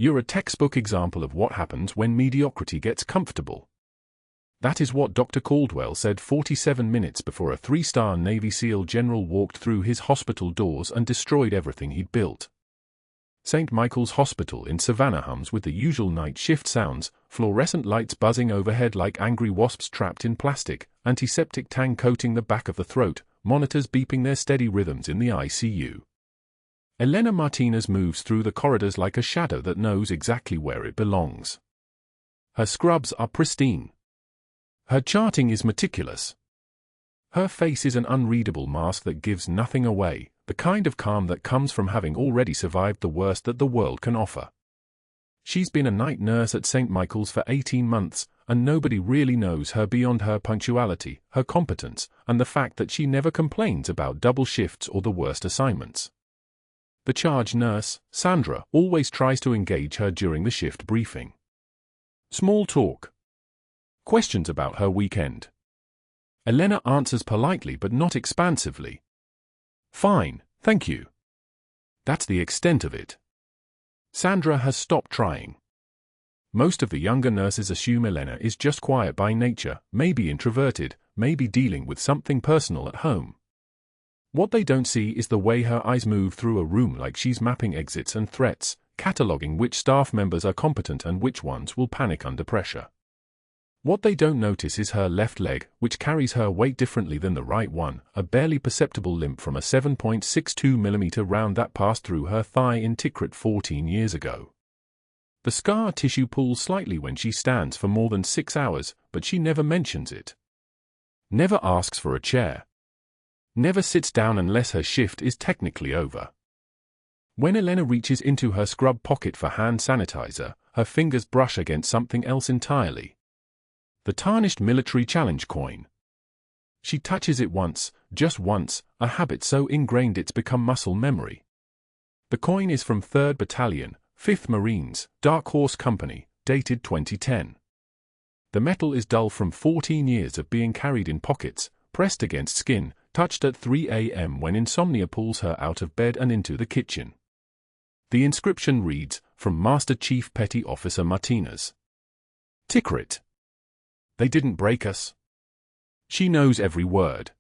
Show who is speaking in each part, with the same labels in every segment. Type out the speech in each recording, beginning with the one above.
Speaker 1: You're a textbook example of what happens when mediocrity gets comfortable. That is what Dr. Caldwell said 47 minutes before a 3-star Navy SEAL general walked through his hospital doors and destroyed everything he'd built. St. Michael's Hospital in Savannah hums with the usual night shift sounds, fluorescent lights buzzing overhead like angry wasps trapped in plastic, antiseptic tang coating the back of the throat, monitors beeping their steady rhythms in the ICU. Elena Martinez moves through the corridors like a shadow that knows exactly where it belongs. Her scrubs are pristine. Her charting is meticulous. Her face is an unreadable mask that gives nothing away, the kind of calm that comes from having already survived the worst that the world can offer. She's been a night nurse at St. Michael's for 18 months, and nobody really knows her beyond her punctuality, her competence, and the fact that she never complains about double shifts or the worst assignments. The charge nurse, Sandra, always tries to engage her during the shift briefing. Small talk. Questions about her weekend. Elena answers politely but not expansively. Fine, thank you. That's the extent of it. Sandra has stopped trying. Most of the younger nurses assume Elena is just quiet by nature, maybe introverted, maybe dealing with something personal at home. What they don't see is the way her eyes move through a room like she's mapping exits and threats, cataloging which staff members are competent and which ones will panic under pressure. What they don't notice is her left leg, which carries her weight differently than the right one, a barely perceptible limp from a 7.62mm round that passed through her thigh in Tikrit 14 years ago. The scar tissue pulls slightly when she stands for more than 6 hours, but she never mentions it. Never asks for a chair. Never sits down unless her shift is technically over. When Elena reaches into her scrub pocket for hand sanitizer, her fingers brush against something else entirely. The tarnished military challenge coin. She touches it once, just once, a habit so ingrained it's become muscle memory. The coin is from 3rd Battalion, 5th Marines, Dark Horse Company, dated 2010. The metal is dull from 14 years of being carried in pockets, pressed against skin, touched at 3 a.m. when insomnia pulls her out of bed and into the kitchen. The inscription reads, from Master Chief Petty Officer Martinez. Tikrit. They didn't break us. She knows every word.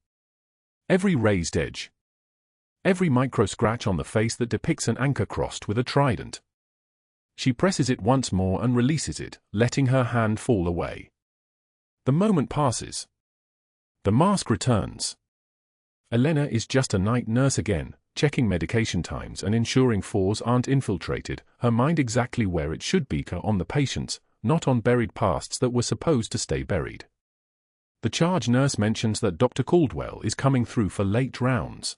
Speaker 1: Every raised edge. Every micro scratch on the face that depicts an anchor crossed with a trident. She presses it once more and releases it, letting her hand fall away. The moment passes. The mask returns. Elena is just a night nurse again, checking medication times and ensuring fours aren't infiltrated, her mind exactly where it should be on the patients, not on buried pasts that were supposed to stay buried. The charge nurse mentions that Dr. Caldwell is coming through for late rounds.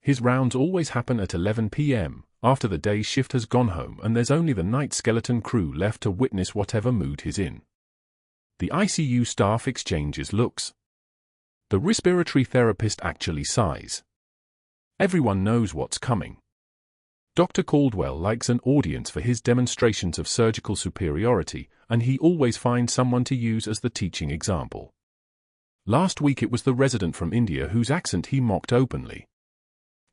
Speaker 1: His rounds always happen at 11 p.m., after the day's shift has gone home and there's only the night skeleton crew left to witness whatever mood he's in. The ICU staff exchanges looks. The respiratory therapist actually sighs. Everyone knows what's coming. Dr. Caldwell likes an audience for his demonstrations of surgical superiority, and he always finds someone to use as the teaching example. Last week it was the resident from India whose accent he mocked openly.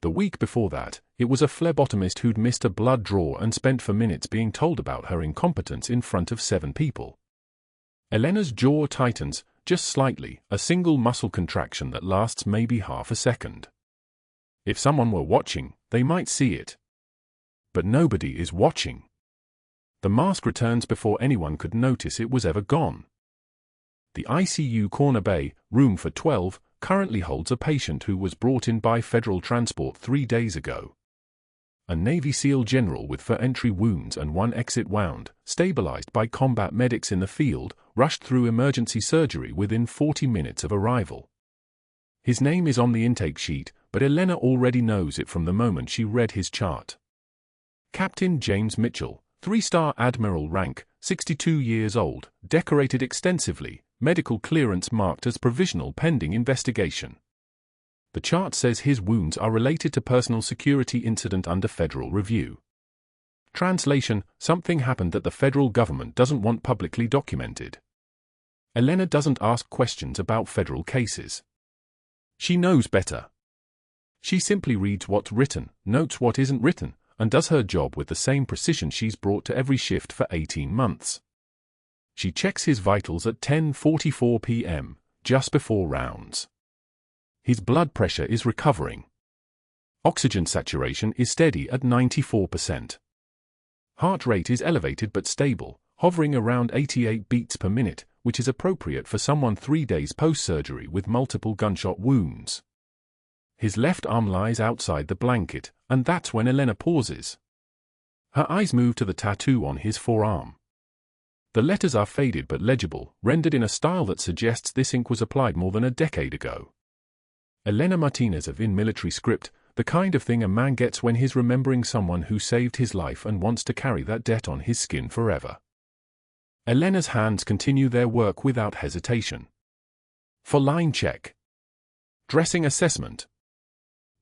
Speaker 1: The week before that, it was a phlebotomist who'd missed a blood draw and spent for minutes being told about her incompetence in front of 7 people. Elena's jaw tightens, just slightly, a single muscle contraction that lasts maybe half a second. If someone were watching, they might see it. But nobody is watching. The mask returns before anyone could notice it was ever gone. The ICU corner bay, room for 12, currently holds a patient who was brought in by federal transport 3 days ago. A Navy SEAL general with 4 entry wounds and 1 exit wound, stabilized by combat medics in the field, rushed through emergency surgery within 40 minutes of arrival. His name is on the intake sheet, but Elena already knows it from the moment she read his chart. Captain James Mitchell, 3-star admiral rank, 62 years old, decorated extensively, medical clearance marked as provisional pending investigation. The chart says his wounds are related to personal security incident under federal review. Translation: something happened that the federal government doesn't want publicly documented. Elena doesn't ask questions about federal cases. She knows better. She simply reads what's written, notes what isn't written, and does her job with the same precision she's brought to every shift for 18 months. She checks his vitals at 10:44 p.m., just before rounds. His blood pressure is recovering. Oxygen saturation is steady at 94%. Heart rate is elevated but stable, hovering around 88 beats per minute, which is appropriate for someone 3 days post-surgery with multiple gunshot wounds. His left arm lies outside the blanket, and that's when Elena pauses. Her eyes move to the tattoo on his forearm. The letters are faded but legible, rendered in a style that suggests this ink was applied more than a decade ago. Elena Martinez in military script, the kind of thing a man gets when he's remembering someone who saved his life and wants to carry that debt on his skin forever. Elena's hands continue their work without hesitation. For line check. Dressing assessment.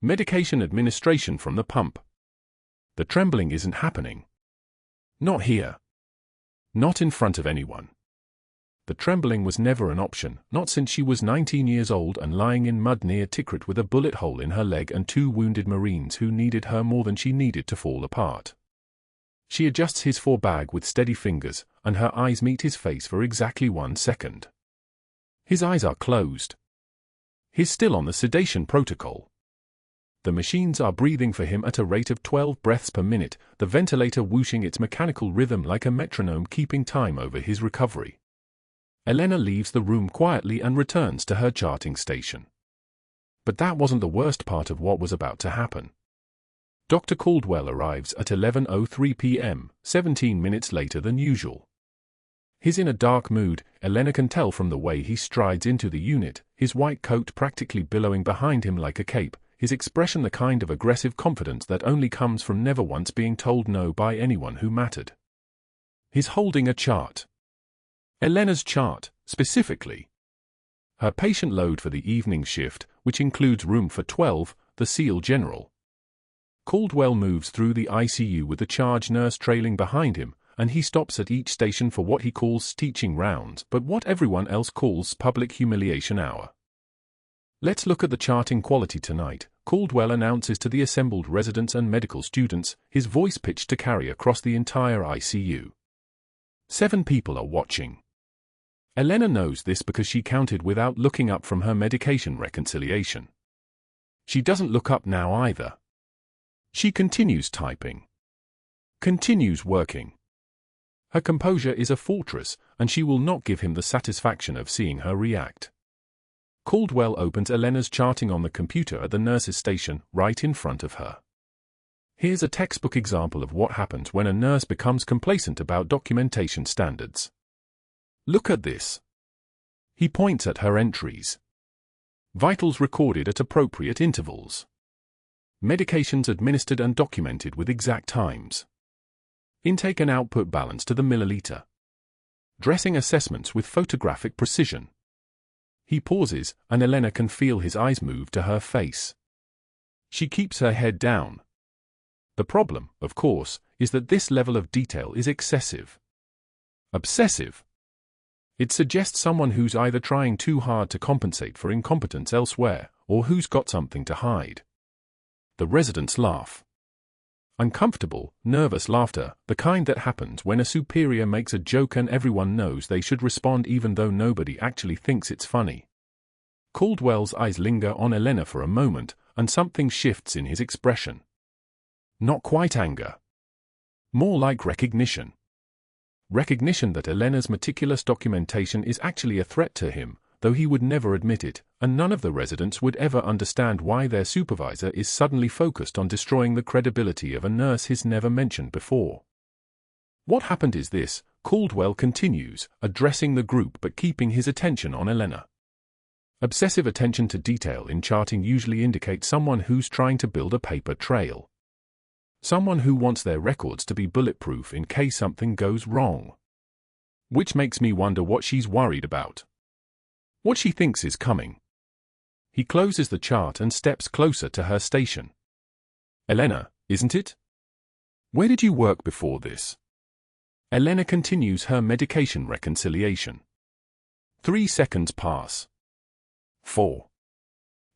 Speaker 1: Medication administration from the pump. The trembling isn't happening. Not here. Not in front of anyone. The trembling was never an option, not since she was 19 years old and lying in mud near Tikrit with a bullet hole in her leg and 2 wounded Marines who needed her more than she needed to fall apart. She adjusts his forebag with steady fingers, and her eyes meet his face for exactly 1 second. His eyes are closed. He's still on the sedation protocol. The machines are breathing for him at a rate of 12 breaths per minute, the ventilator whooshing its mechanical rhythm like a metronome keeping time over his recovery. Elena leaves the room quietly and returns to her charting station. But that wasn't the worst part of what was about to happen. Dr. Caldwell arrives at 11:03 p.m., 17 minutes later than usual. He's in a dark mood, Elena can tell from the way he strides into the unit, his white coat practically billowing behind him like a cape, his expression the kind of aggressive confidence that only comes from never once being told no by anyone who mattered. He's holding a chart. Elena's chart, specifically. Her patient load for the evening shift, which includes room for 12, the SEAL General. Caldwell moves through the ICU with the charge nurse trailing behind him, and he stops at each station for what he calls teaching rounds, but what everyone else calls public humiliation hour. Let's look at the charting quality tonight, Caldwell announces to the assembled residents and medical students, his voice pitched to carry across the entire ICU. 7 people are watching. Elena knows this because she counted without looking up from her medication reconciliation. She doesn't look up now either. She continues typing. Continues working. Her composure is a fortress, and she will not give him the satisfaction of seeing her react. Caldwell opens Elena's charting on the computer at the nurse's station, right in front of her. Here's a textbook example of what happens when a nurse becomes complacent about documentation standards. Look at this. He points at her entries. Vitals recorded at appropriate intervals. Medications administered and documented with exact times. Intake and output balance to the milliliter. Dressing assessments with photographic precision. He pauses, and Elena can feel his eyes move to her face. She keeps her head down. The problem, of course, is that this level of detail is excessive. Obsessive. It suggests someone who's either trying too hard to compensate for incompetence elsewhere, or who's got something to hide. The residents laugh. Uncomfortable, nervous laughter, the kind that happens when a superior makes a joke and everyone knows they should respond even though nobody actually thinks it's funny. Caldwell's eyes linger on Elena for a moment, and something shifts in his expression. Not quite anger. More like recognition. Recognition that Elena's meticulous documentation is actually a threat to him, though he would never admit it, and none of the residents would ever understand why their supervisor is suddenly focused on destroying the credibility of a nurse he's never mentioned before. What happened is this, Caldwell continues, addressing the group but keeping his attention on Elena. Obsessive attention to detail in charting usually indicates someone who's trying to build a paper trail. Someone who wants their records to be bulletproof in case something goes wrong. Which makes me wonder what she's worried about. What she thinks is coming. He closes the chart and steps closer to her station. Elena, isn't it? Where did you work before this? Elena continues her medication reconciliation. 3 seconds pass. 4.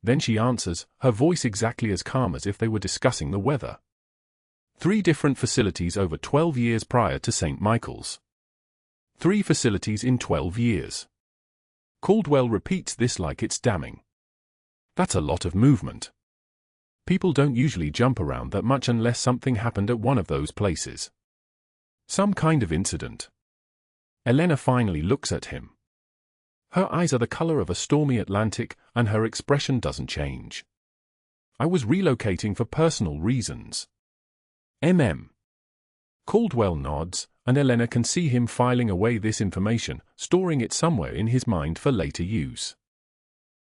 Speaker 1: Then she answers, her voice exactly as calm as if they were discussing the weather. 3 different facilities over 12 years prior to St. Michael's. 3 facilities in 12 years. Caldwell repeats this like it's damning. That's a lot of movement. People don't usually jump around that much unless something happened at one of those places. Some kind of incident. Elena finally looks at him. Her eyes are the color of a stormy Atlantic, and her expression doesn't change. I was relocating for personal reasons. Caldwell nods, and Elena can see him filing away this information, storing it somewhere in his mind for later use.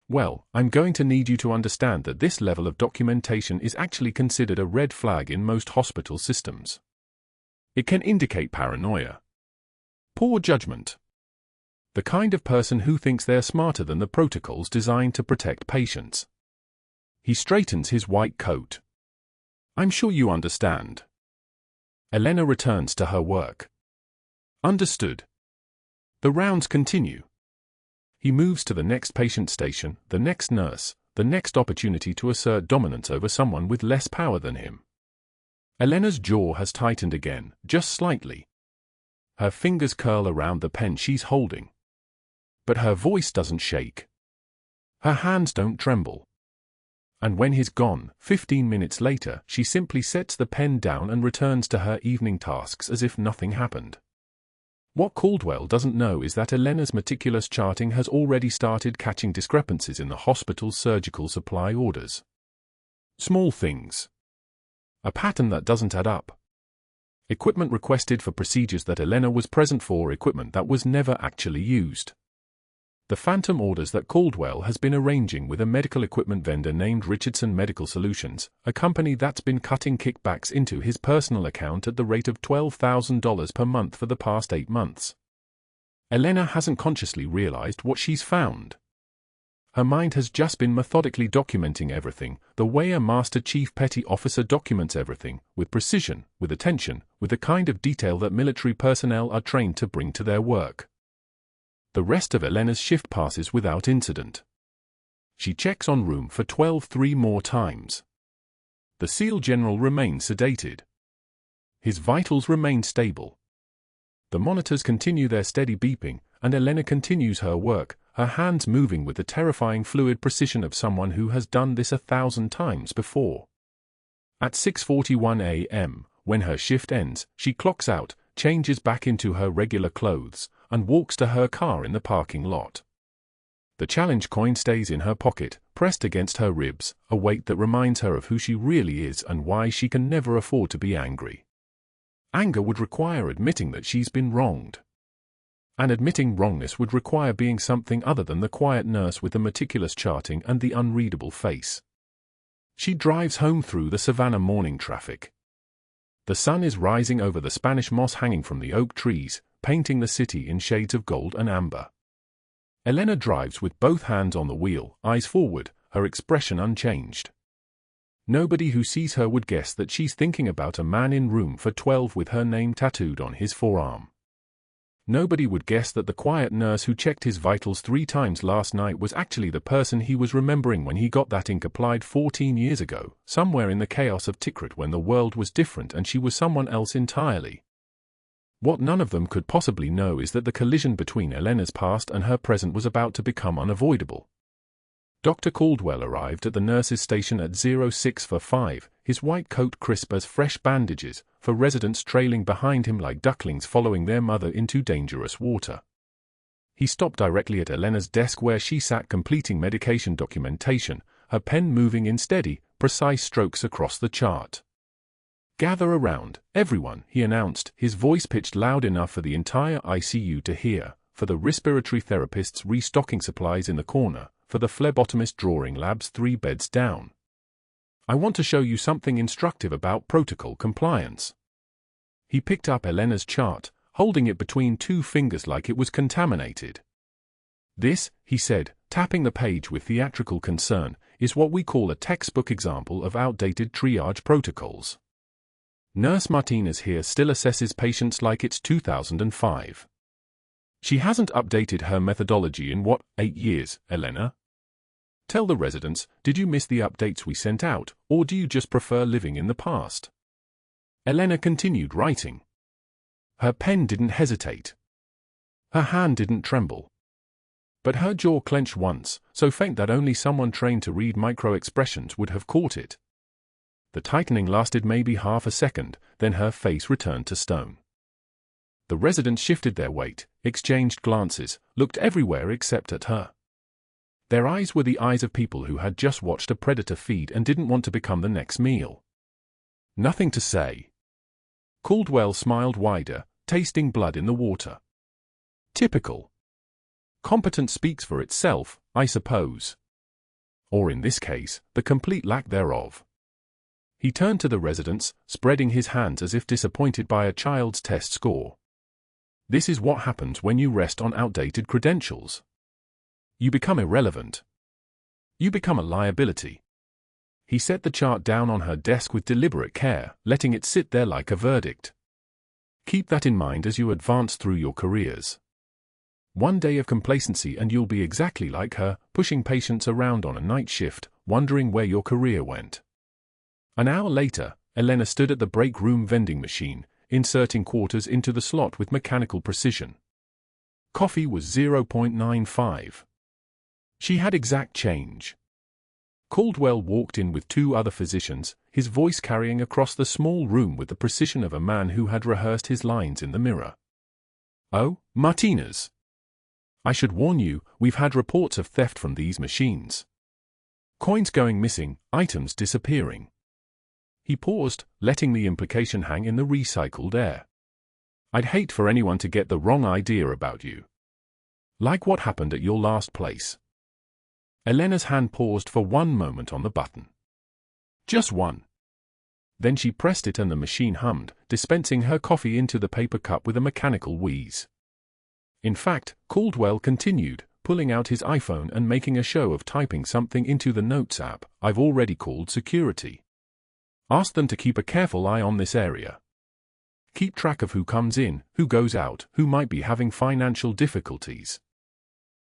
Speaker 1: Well, I'm going to need you to understand that this level of documentation is actually considered a red flag in most hospital systems. It can indicate paranoia, poor judgment, the kind of person who thinks they're smarter than the protocols designed to protect patients. He straightens his white coat. I'm sure you understand. Elena returns to her work. Understood. The rounds continue. He moves to the next patient station, the next nurse, the next opportunity to assert dominance over someone with less power than him. Elena's jaw has tightened again, just slightly. Her fingers curl around the pen she's holding. But her voice doesn't shake. Her hands don't tremble. And when he's gone, 15 minutes later, she simply sets the pen down and returns to her evening tasks as if nothing happened. What Caldwell doesn't know is that Elena's meticulous charting has already started catching discrepancies in the hospital's surgical supply orders. Small things. A pattern that doesn't add up. Equipment requested for procedures that Elena was present for, equipment that was never actually used. The phantom orders that Caldwell has been arranging with a medical equipment vendor named Richardson Medical Solutions, a company that's been cutting kickbacks into his personal account at the rate of $12,000 per month for the past 8 months. Elena hasn't consciously realized what she's found. Her mind has just been methodically documenting everything, the way a Master Chief Petty Officer documents everything, with precision, with attention, with the kind of detail that military personnel are trained to bring to their work. The rest of Elena's shift passes without incident. She checks on room for 12 3 more times. The SEAL General remains sedated. His vitals remain stable. The monitors continue their steady beeping, and Elena continues her work, her hands moving with the terrifying fluid precision of someone who has done this 1,000 times before. At 6:41 a.m., when her shift ends, she clocks out, changes back into her regular clothes, and walks to her car in the parking lot. The challenge coin stays in her pocket, pressed against her ribs, a weight that reminds her of who she really is and why she can never afford to be angry. Anger would require admitting that she's been wronged. And admitting wrongness would require being something other than the quiet nurse with the meticulous charting and the unreadable face. She drives home through the Savannah morning traffic. The sun is rising over the Spanish moss hanging from the oak trees, painting the city in shades of gold and amber. Elena drives with both hands on the wheel, eyes forward, her expression unchanged. Nobody who sees her would guess that she's thinking about a man in room for 12 with her name tattooed on his forearm. Nobody would guess that the quiet nurse who checked his vitals 3 times last night was actually the person he was remembering when he got that ink applied 14 years ago, somewhere in the chaos of Tikrit when the world was different and she was someone else entirely. What none of them could possibly know is that the collision between Elena's past and her present was about to become unavoidable. Dr. Caldwell arrived at the nurse's station at 06:45, his white coat crisp as fresh bandages, for residents trailing behind him like ducklings following their mother into dangerous water. He stopped directly at Elena's desk where she sat completing medication documentation, her pen moving in steady, precise strokes across the chart. "Gather around, everyone," he announced, his voice pitched loud enough for the entire ICU to hear, for the respiratory therapists restocking supplies in the corner, for the phlebotomist drawing labs 3 beds down. "I want to show you something instructive about protocol compliance." He picked up Elena's chart, holding it between 2 fingers like it was contaminated. "This," he said, tapping the page with theatrical concern, "is what we call a textbook example of outdated triage protocols. Nurse Martinez here still assesses patients like it's 2005. She hasn't updated her methodology in what, 8 years, Elena? Tell the residents, did you miss the updates we sent out, or do you just prefer living in the past?" Elena continued writing. Her pen didn't hesitate. Her hand didn't tremble. But her jaw clenched once, so faint that only someone trained to read micro-expressions would have caught it. The tightening lasted maybe half a second, then her face returned to stone. The residents shifted their weight, exchanged glances, looked everywhere except at her. Their eyes were the eyes of people who had just watched a predator feed and didn't want to become the next meal. Nothing to say. Caldwell smiled wider, tasting blood in the water. Typical. Competence speaks for itself, I suppose. Or in this case, the complete lack thereof. He turned to the residents, spreading his hands as if disappointed by a child's test score. This is what happens when you rest on outdated credentials. You become irrelevant. You become a liability. He set the chart down on her desk with deliberate care, letting it sit there like a verdict. Keep that in mind as you advance through your careers. One day of complacency and you'll be exactly like her, pushing patients around on a night shift, wondering where your career went. An hour later, Elena stood at the break room vending machine, inserting quarters into the slot with mechanical precision. Coffee was 0.95. She had exact change. Caldwell walked in with two other physicians, his voice carrying across the small room with the precision of a man who had rehearsed his lines in the mirror. "Oh, Martinez. I should warn you, we've had reports of theft from these machines. Coins going missing, items disappearing." He paused, letting the implication hang in the recycled air. "I'd hate for anyone to get the wrong idea about you. Like what happened at your last place." Elena's hand paused for one moment on the button. Just one. Then she pressed it and the machine hummed, dispensing her coffee into the paper cup with a mechanical wheeze. In fact, Caldwell continued, pulling out his iPhone and making a show of typing something into the Notes app. "I've already called security. Ask them to keep a careful eye on this area. Keep track of who comes in, who goes out, who might be having financial difficulties."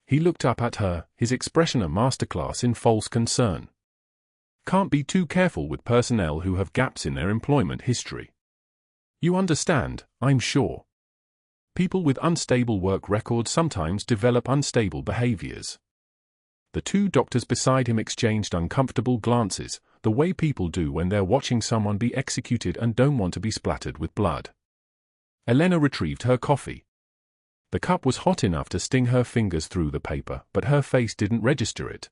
Speaker 1: He looked up at her, his expression a masterclass in false concern. "Can't be too careful with personnel who have gaps in their employment history. You understand, I'm sure. People with unstable work records sometimes develop unstable behaviors." The two doctors beside him exchanged uncomfortable glances, the way people do when they're watching someone be executed and don't want to be splattered with blood. Elena retrieved her coffee. The cup was hot enough to sting her fingers through the paper, but her face didn't register it.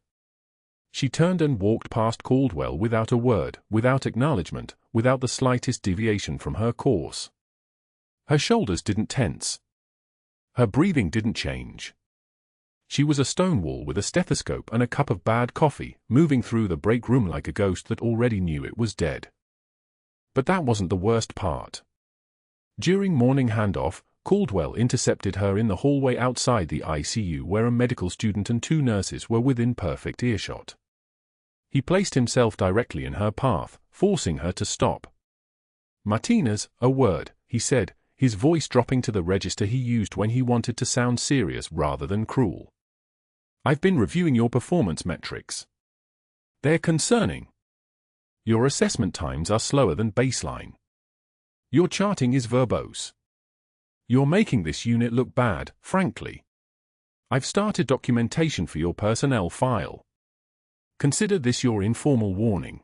Speaker 1: She turned and walked past Caldwell without a word, without acknowledgement, without the slightest deviation from her course. Her shoulders didn't tense. Her breathing didn't change. She was a stone wall with a stethoscope and a cup of bad coffee, moving through the break room like a ghost that already knew it was dead. But that wasn't the worst part. During morning handoff, Caldwell intercepted her in the hallway outside the ICU where a medical student and two nurses were within perfect earshot. He placed himself directly in her path, forcing her to stop. "Martinez, a word," he said, his voice dropping to the register he used when he wanted to sound serious rather than cruel. "I've been reviewing your performance metrics. They're concerning. Your assessment times are slower than baseline. Your charting is verbose. You're making this unit look bad, frankly. I've started documentation for your personnel file. Consider this your informal warning."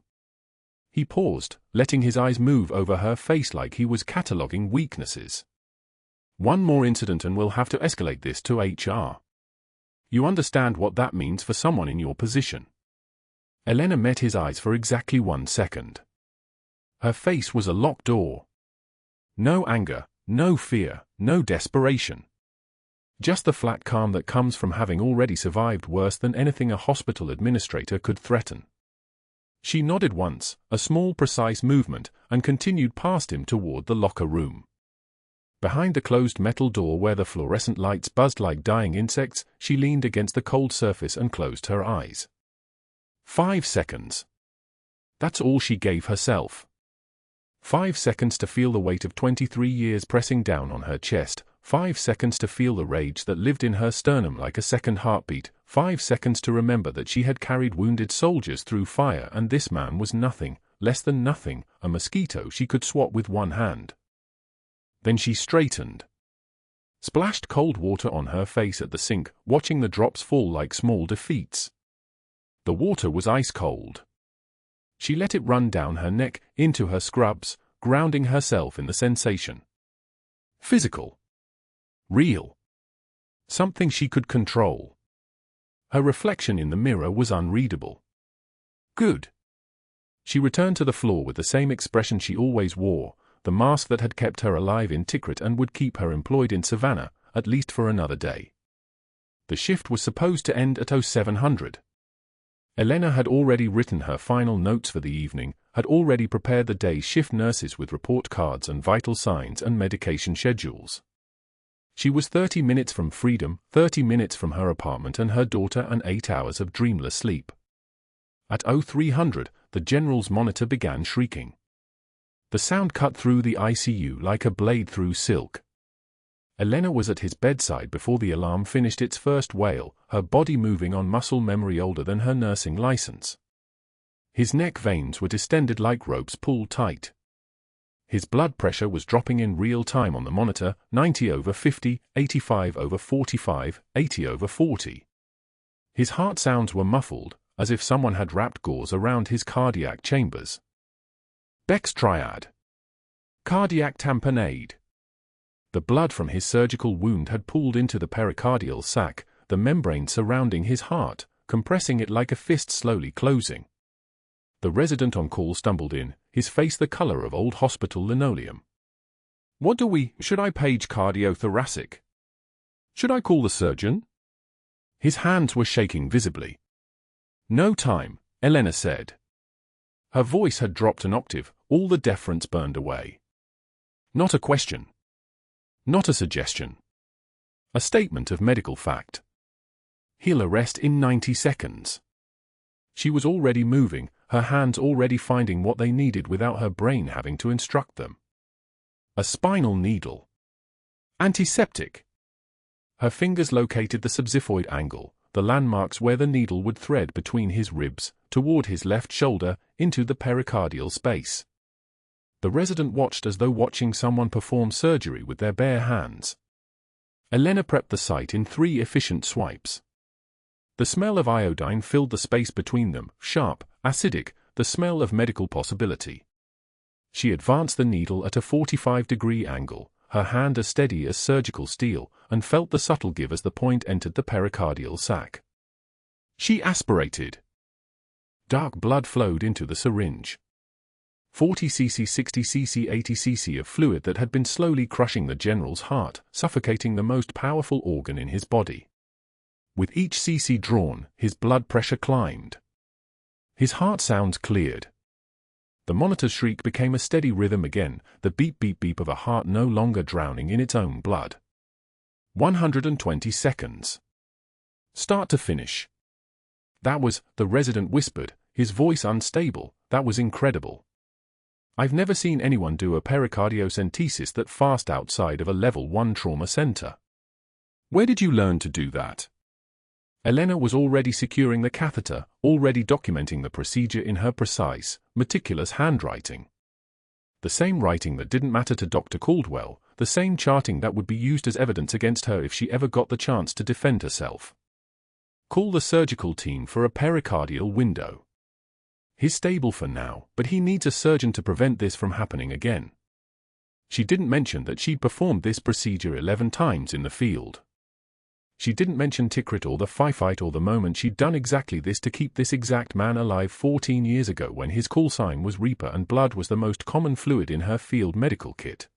Speaker 1: He paused, letting his eyes move over her face like he was cataloging weaknesses. "One more incident and we'll have to escalate this to HR. You understand what that means for someone in your position." Elena met his eyes for exactly 1 second. Her face was a locked door. No anger, no fear, no desperation. Just the flat calm that comes from having already survived worse than anything a hospital administrator could threaten. She nodded once, a small precise movement, and continued past him toward the locker room. Behind the closed metal door where the fluorescent lights buzzed like dying insects, she leaned against the cold surface and closed her eyes. 5 seconds. That's all she gave herself. 5 seconds to feel the weight of 23 years pressing down on her chest, 5 seconds to feel the rage that lived in her sternum like a second heartbeat, 5 seconds to remember that she had carried wounded soldiers through fire and this man was nothing, less than nothing, a mosquito she could swat with one hand. Then she straightened. Splashed cold water on her face at the sink, watching the drops fall like small defeats. The water was ice cold. She let it run down her neck, into her scrubs, grounding herself in the sensation. Physical. Real. Something she could control. Her reflection in the mirror was unreadable. Good. She returned to the floor with the same expression she always wore, the mask that had kept her alive in Tikrit and would keep her employed in Savannah, at least for another day. The shift was supposed to end at 0700. Elena had already written her final notes for the evening, had already prepared the day's shift nurses with report cards and vital signs and medication schedules. She was 30 minutes from freedom, 30 minutes from her apartment and her daughter, and 8 hours of dreamless sleep. At 0300, the general's monitor began shrieking. The sound cut through the ICU like a blade through silk. Elena was at his bedside before the alarm finished its first wail, her body moving on muscle memory older than her nursing license. His neck veins were distended like ropes pulled tight. His blood pressure was dropping in real time on the monitor, 90/50, 85/45, 80/40. His heart sounds were muffled, as if someone had wrapped gauze around his cardiac chambers. Beck's triad. Cardiac tamponade. The blood from his surgical wound had pooled into the pericardial sac, the membrane surrounding his heart, compressing it like a fist slowly closing. The resident on call stumbled in, his face the color of old hospital linoleum. Should I page cardiothoracic? Should I call the surgeon? His hands were shaking visibly. No time, Elena said. Her voice had dropped an octave, all the deference burned away. Not a question. Not a suggestion. A statement of medical fact. He'll arrest in 90 seconds. She was already moving, her hands already finding what they needed without her brain having to instruct them. A spinal needle. Antiseptic. Her fingers located the subxiphoid angle, the landmarks where the needle would thread between his ribs, toward his left shoulder, into the pericardial space. The resident watched as though watching someone perform surgery with their bare hands. Elena prepped the site in 3 efficient swipes. The smell of iodine filled the space between them, sharp, acidic, the smell of medical possibility. She advanced the needle at a 45-degree angle, her hand as steady as surgical steel, and felt the subtle give as the point entered the pericardial sac. She aspirated. Dark blood flowed into the syringe. 40 cc, 60 cc, 80 cc of fluid that had been slowly crushing the general's heart, suffocating the most powerful organ in his body. With each cc drawn, his blood pressure climbed. His heart sounds cleared. The monitor's shriek became a steady rhythm again, the beep-beep-beep of a heart no longer drowning in its own blood. 120 seconds. Start to finish. That was, the resident whispered, his voice unstable, that was incredible. I've never seen anyone do a pericardiocentesis that fast outside of a level 1 trauma center. Where did you learn to do that? Elena was already securing the catheter, already documenting the procedure in her precise, meticulous handwriting. The same writing that didn't matter to Dr. Caldwell, the same charting that would be used as evidence against her if she ever got the chance to defend herself. Call the surgical team for a pericardial window. He's stable for now, but he needs a surgeon to prevent this from happening again. She didn't mention that she'd performed this procedure 11 times in the field. She didn't mention Tikrit or the fight or the moment she'd done exactly this to keep this exact man alive 14 years ago when his call sign was Reaper and blood was the most common fluid in her field medical kit.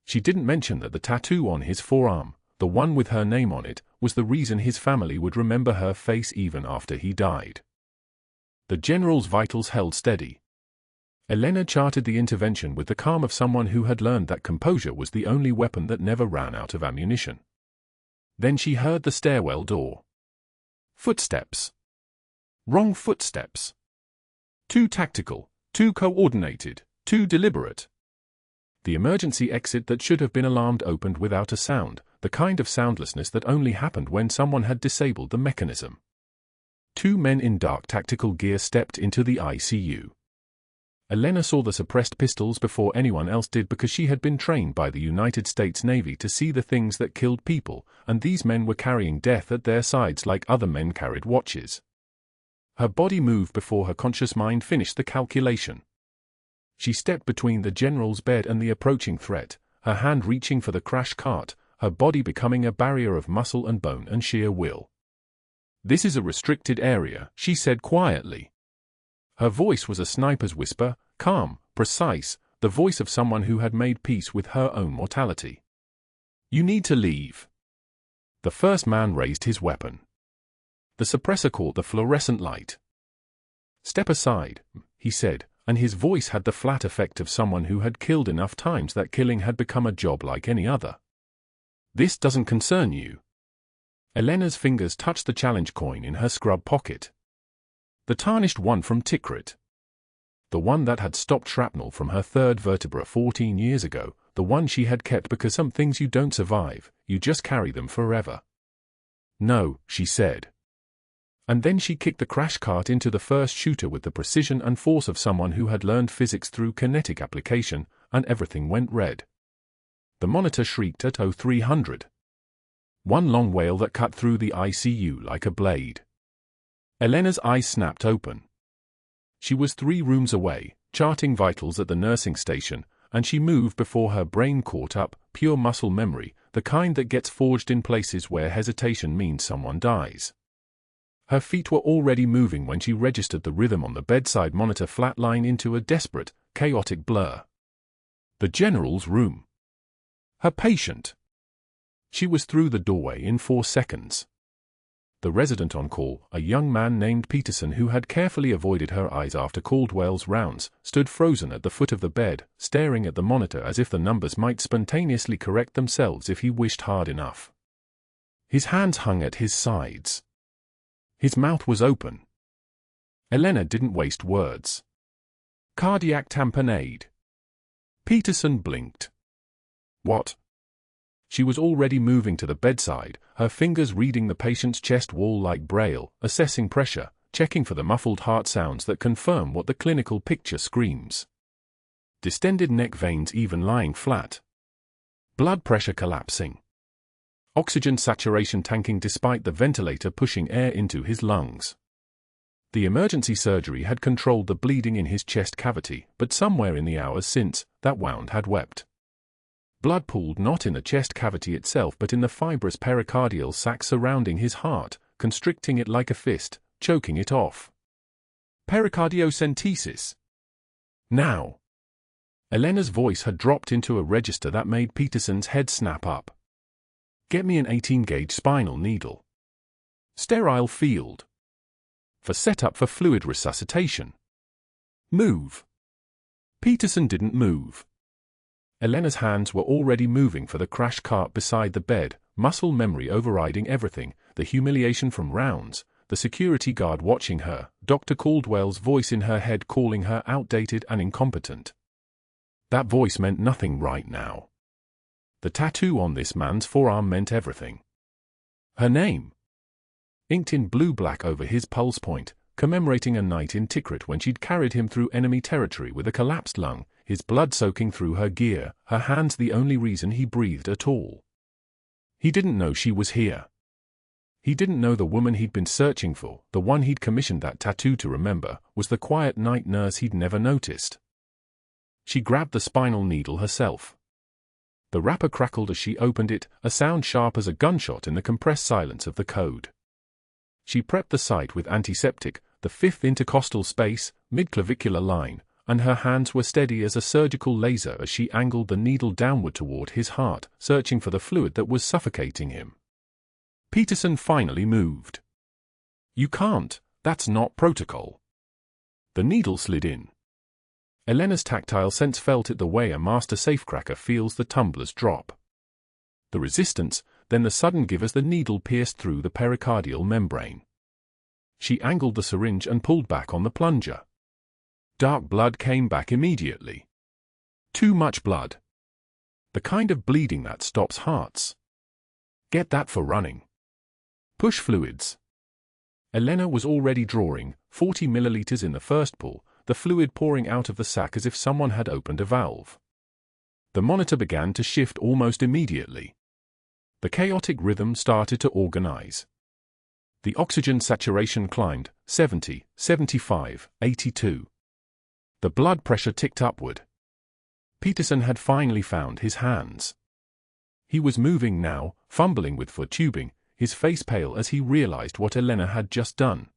Speaker 1: She didn't mention that the tattoo on his forearm, the one with her name on it, was the reason his family would remember her face even after he died. The general's vitals held steady. Elena charted the intervention with the calm of someone who had learned that composure was the only weapon that never ran out of ammunition. Then she heard the stairwell door. Footsteps. Wrong footsteps. Too tactical, too coordinated, too deliberate. The emergency exit that should have been alarmed opened without a sound, the kind of soundlessness that only happened when someone had disabled the mechanism. 2 men in dark tactical gear stepped into the ICU. Elena saw the suppressed pistols before anyone else did because she had been trained by the United States Navy to see the things that killed people, and these men were carrying death at their sides like other men carried watches. Her body moved before her conscious mind finished the calculation. She stepped between the general's bed and the approaching threat, her hand reaching for the crash cart, her body becoming a barrier of muscle and bone and sheer will. "This is a restricted area," she said quietly. Her voice was a sniper's whisper, calm, precise, the voice of someone who had made peace with her own mortality. "You need to leave." The first man raised his weapon. The suppressor caught the fluorescent light. "Step aside," he said, and his voice had the flat effect of someone who had killed enough times that killing had become a job like any other. "This doesn't concern you." Elena's fingers touched the challenge coin in her scrub pocket. The tarnished one from Tikrit. The one that had stopped shrapnel from her third vertebra 14 years ago, the one she had kept because some things you don't survive, you just carry them forever. "No," she said. And then she kicked the crash cart into the first shooter with the precision and force of someone who had learned physics through kinetic application, and everything went red. The monitor shrieked at 0300. One long wail that cut through the ICU like a blade. Elena's eyes snapped open. She was 3 rooms away, charting vitals at the nursing station, and she moved before her brain caught up, pure muscle memory, the kind that gets forged in places where hesitation means someone dies. Her feet were already moving when she registered the rhythm on the bedside monitor flatline into a desperate, chaotic blur. The general's room. Her patient. She was through the doorway in 4 seconds. The resident on call, a young man named Peterson who had carefully avoided her eyes after Caldwell's rounds, stood frozen at the foot of the bed, staring at the monitor as if the numbers might spontaneously correct themselves if he wished hard enough. His hands hung at his sides. His mouth was open. Elena didn't waste words. "Cardiac tamponade." Peterson blinked. "What?" She was already moving to the bedside, her fingers reading the patient's chest wall like braille, assessing pressure, checking for the muffled heart sounds that confirm what the clinical picture screams. Distended neck veins even lying flat. Blood pressure collapsing. Oxygen saturation tanking despite the ventilator pushing air into his lungs. The emergency surgery had controlled the bleeding in his chest cavity, but somewhere in the hours since, that wound had wept. Blood pooled not in the chest cavity itself but in the fibrous pericardial sac surrounding his heart, constricting it like a fist, choking it off. Pericardiocentesis. Now. Elena's voice had dropped into a register that made Peterson's head snap up. "Get me an 18-gauge spinal needle. Sterile field. For setup for fluid resuscitation. Move." Peterson didn't move. Elena's hands were already moving for the crash cart beside the bed, muscle memory overriding everything, the humiliation from rounds, the security guard watching her, Dr. Caldwell's voice in her head calling her outdated and incompetent. That voice meant nothing right now. The tattoo on this man's forearm meant everything. Her name. Inked in blue-black over his pulse point, commemorating a night in Tikrit when she'd carried him through enemy territory with a collapsed lung, his blood soaking through her gear, her hands the only reason he breathed at all. He didn't know she was here. He didn't know the woman he'd been searching for, the one he'd commissioned that tattoo to remember, was the quiet night nurse he'd never noticed. She grabbed the spinal needle herself. The wrapper crackled as she opened it, a sound sharp as a gunshot in the compressed silence of the code. She prepped the site with antiseptic, the 5th intercostal space, mid-clavicular line, and her hands were steady as a surgical laser as she angled the needle downward toward his heart, searching for the fluid that was suffocating him. Peterson finally moved. "You can't, that's not protocol." The needle slid in. Elena's tactile sense felt it the way a master safecracker feels the tumblers drop. The resistance, then the sudden give as the needle pierced through the pericardial membrane. She angled the syringe and pulled back on the plunger. Dark blood came back immediately. Too much blood. The kind of bleeding that stops hearts. Get that for running. Push fluids. Elena was already drawing, 40 milliliters in the first pull, the fluid pouring out of the sac as if someone had opened a valve. The monitor began to shift almost immediately. The chaotic rhythm started to organize. The oxygen saturation climbed, 70, 75, 82. The blood pressure ticked upward. Peterson had finally found his hands. He was moving now, fumbling with foot tubing, his face pale as he realized what Elena had just done.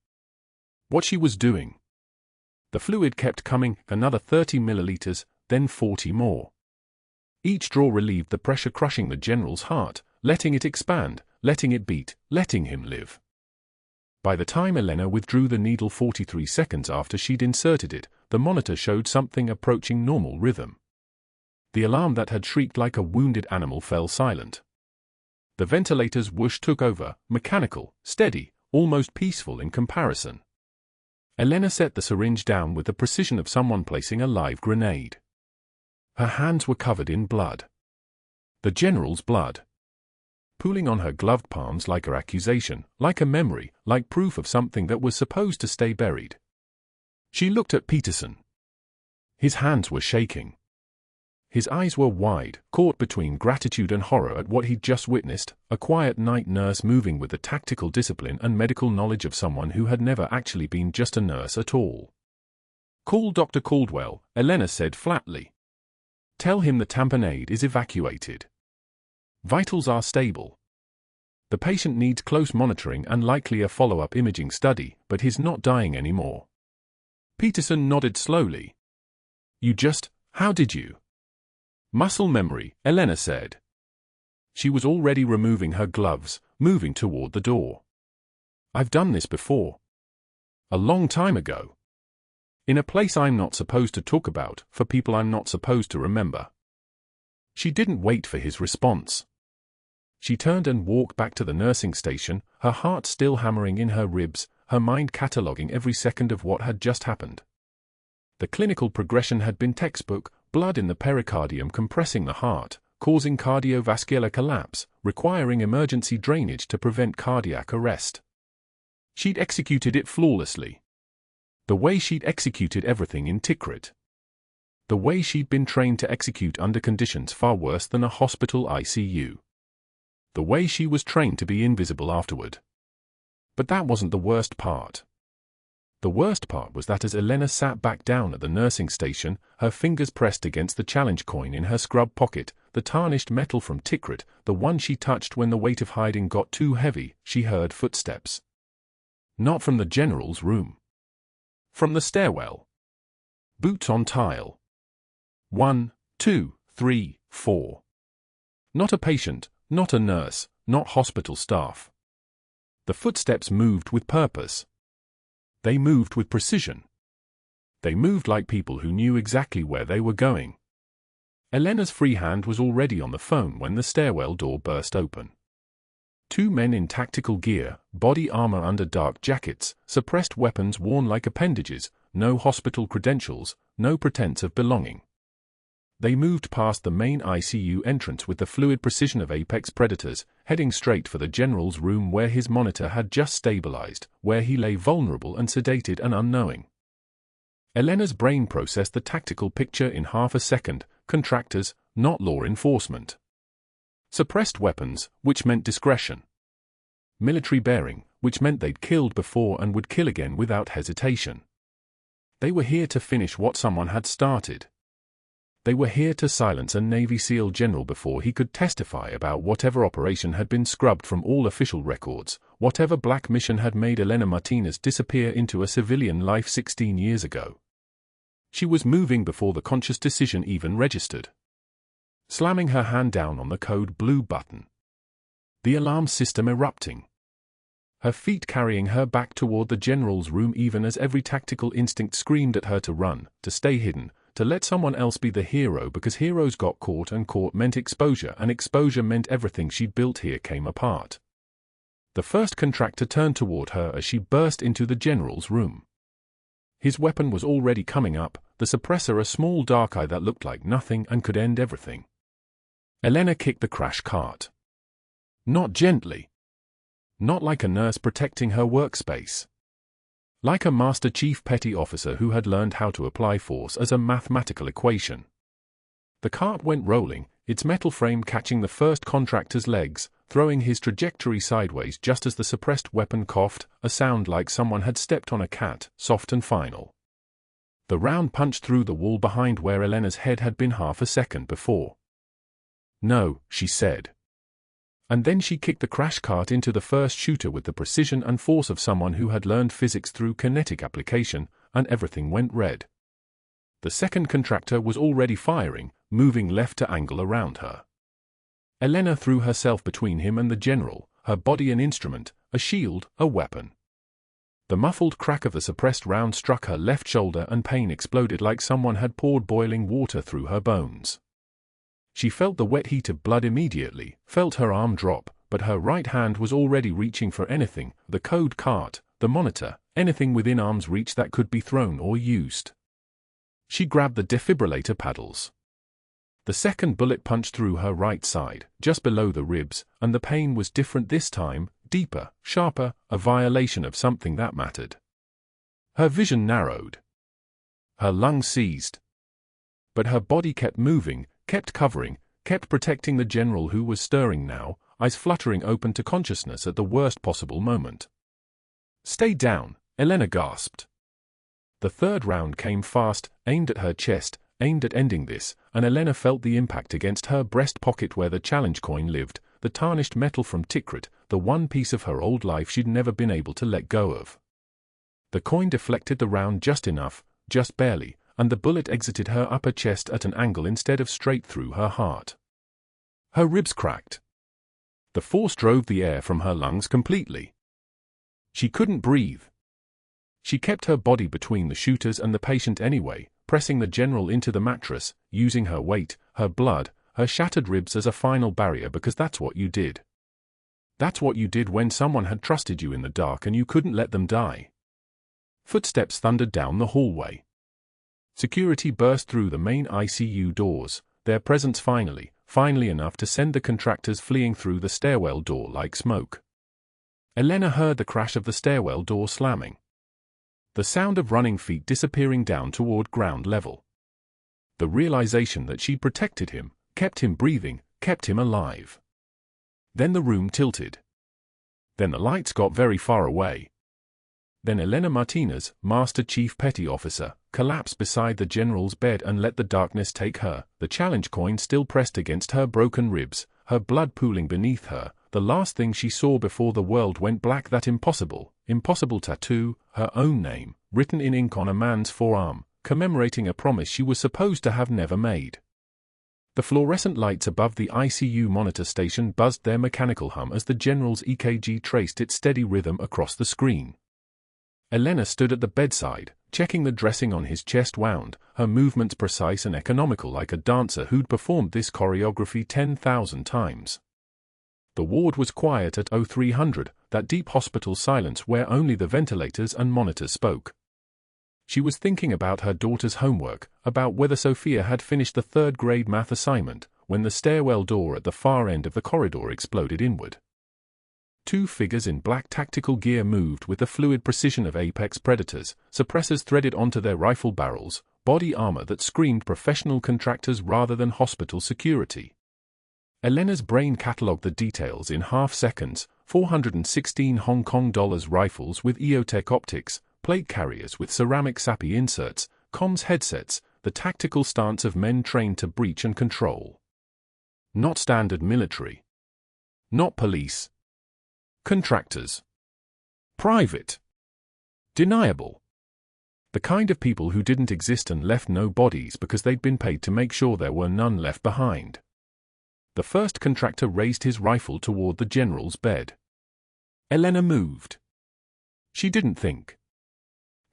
Speaker 1: What she was doing. The fluid kept coming, another 30 milliliters, then 40 more. Each draw relieved the pressure crushing the general's heart, letting it expand, letting it beat, letting him live. By the time Elena withdrew the needle 43 seconds after she'd inserted it, the monitor showed something approaching normal rhythm. The alarm that had shrieked like a wounded animal fell silent. The ventilator's whoosh took over, mechanical, steady, almost peaceful in comparison. Elena set the syringe down with the precision of someone placing a live grenade. Her hands were covered in blood. The general's blood. Pooling on her gloved palms like an accusation, like a memory, like proof of something that was supposed to stay buried. She looked at Peterson. His hands were shaking. His eyes were wide, caught between gratitude and horror at what he'd just witnessed, a quiet night nurse moving with the tactical discipline and medical knowledge of someone who had never actually been just a nurse at all. "Call Dr. Caldwell," Elena said flatly. "Tell him the tamponade is evacuated. Vitals are stable. The patient needs close monitoring and likely a follow-up imaging study, but he's not dying anymore." Peterson nodded slowly. How did you?" "Muscle memory," Elena said. She was already removing her gloves, moving toward the door. "I've done this before. A long time ago. In a place I'm not supposed to talk about, for people I'm not supposed to remember." She didn't wait for his response. She turned and walked back to the nursing station, her heart still hammering in her ribs, her mind cataloging every second of what had just happened. The clinical progression had been textbook: blood in the pericardium compressing the heart, causing cardiovascular collapse, requiring emergency drainage to prevent cardiac arrest. She'd executed it flawlessly. The way she'd executed everything in Tikrit. The way she'd been trained to execute under conditions far worse than a hospital ICU. The way she was trained to be invisible afterward. But that wasn't the worst part. The worst part was that as Elena sat back down at the nursing station, her fingers pressed against the challenge coin in her scrub pocket, the tarnished metal from Tikrit, the one she touched when the weight of hiding got too heavy, she heard footsteps. Not from the general's room. From the stairwell. Boots on tile. 1, 2, 3, 4. Not a patient, not a nurse, not hospital staff. The footsteps moved with purpose. They moved with precision. They moved like people who knew exactly where they were going. Elena's free hand was already on the phone when the stairwell door burst open. Two men in tactical gear, body armor under dark jackets, suppressed weapons worn like appendages, no hospital credentials, no pretense of belonging. They moved past the main ICU entrance with the fluid precision of apex predators, heading straight for the general's room where his monitor had just stabilized, where he lay vulnerable and sedated and unknowing. Elena's brain processed the tactical picture in half a second: contractors, not law enforcement. Suppressed weapons, which meant discretion. Military bearing, which meant they'd killed before and would kill again without hesitation. They were here to finish what someone had started. They were here to silence a Navy SEAL general before he could testify about whatever operation had been scrubbed from all official records, whatever black mission had made Elena Martinez disappear into a civilian life 16 years ago. She was moving before the conscious decision even registered. Slamming her hand down on the code blue button. The alarm system erupting. Her feet carrying her back toward the general's room even as every tactical instinct screamed at her to run, to stay hidden, to let someone else be the hero because heroes got caught and caught meant exposure and exposure meant everything she'd built here came apart. The first contractor turned toward her as she burst into the general's room. His weapon was already coming up, the suppressor a small dark eye that looked like nothing and could end everything. Elena kicked the crash cart. Not gently. Not like a nurse protecting her workspace. Like a master chief petty officer who had learned how to apply force as a mathematical equation. The cart went rolling, its metal frame catching the first contractor's legs, throwing his trajectory sideways just as the suppressed weapon coughed, a sound like someone had stepped on a cat, soft and final. The round punched through the wall behind where Elena's head had been half a second before. "No," she said. And then she kicked the crash cart into the first shooter with the precision and force of someone who had learned physics through kinetic application, and everything went red. The second contractor was already firing, moving left to angle around her. Elena threw herself between him and the general, her body an instrument, a shield, a weapon. The muffled crack of the suppressed round struck her left shoulder and pain exploded like someone had poured boiling water through her bones. She felt the wet heat of blood immediately, felt her arm drop, but her right hand was already reaching for anything, the code cart, the monitor, anything within arm's reach that could be thrown or used. She grabbed the defibrillator paddles. The second bullet punched through her right side, just below the ribs, and the pain was different this time, deeper, sharper, a violation of something that mattered. Her vision narrowed. Her lungs seized. But her body kept moving, kept covering, kept protecting the general who was stirring now, eyes fluttering open to consciousness at the worst possible moment. "Stay down," Elena gasped. The third round came fast, aimed at her chest, aimed at ending this, and Elena felt the impact against her breast pocket where the challenge coin lived, the tarnished metal from Tikrit, the one piece of her old life she'd never been able to let go of. The coin deflected the round just enough, just barely, and the bullet exited her upper chest at an angle instead of straight through her heart. Her ribs cracked. The force drove the air from her lungs completely. She couldn't breathe. She kept her body between the shooters and the patient anyway, pressing the general into the mattress, using her weight, her blood, her shattered ribs as a final barrier because that's what you did. That's what you did when someone had trusted you in the dark and you couldn't let them die. Footsteps thundered down the hallway. Security burst through the main ICU doors, their presence finally enough to send the contractors fleeing through the stairwell door like smoke. Elena heard the crash of the stairwell door slamming. The sound of running feet disappearing down toward ground level. The realization that she'd protected him, kept him breathing, kept him alive. Then the room tilted. Then the lights got very far away. Then Elena Martinez, Master Chief Petty Officer, collapsed beside the general's bed and let the darkness take her, the challenge coin still pressed against her broken ribs, her blood pooling beneath her, the last thing she saw before the world went black, that impossible tattoo, her own name, written in ink on a man's forearm, commemorating a promise she was supposed to have never made. The fluorescent lights above the ICU monitor station buzzed their mechanical hum as the general's EKG traced its steady rhythm across the screen. Elena stood at the bedside, checking the dressing on his chest wound, her movements precise and economical like a dancer who'd performed this choreography 10,000 times. The ward was quiet at 0300, that deep hospital silence where only the ventilators and monitors spoke. She was thinking about her daughter's homework, about whether Sophia had finished the third-grade math assignment, when the stairwell door at the far end of the corridor exploded inward. Two figures in black tactical gear moved with the fluid precision of apex predators, suppressors threaded onto their rifle barrels, body armor that screamed professional contractors rather than hospital security. Elena's brain catalogued the details in half seconds: 416 Hong Kong dollars rifles with EOTech optics, plate carriers with ceramic SAPI inserts, comms headsets, the tactical stance of men trained to breach and control. Not standard military. Not police. Contractors. Private. Deniable. The kind of people who didn't exist and left no bodies because they'd been paid to make sure there were none left behind. The first contractor raised his rifle toward the general's bed. Elena moved. She didn't think.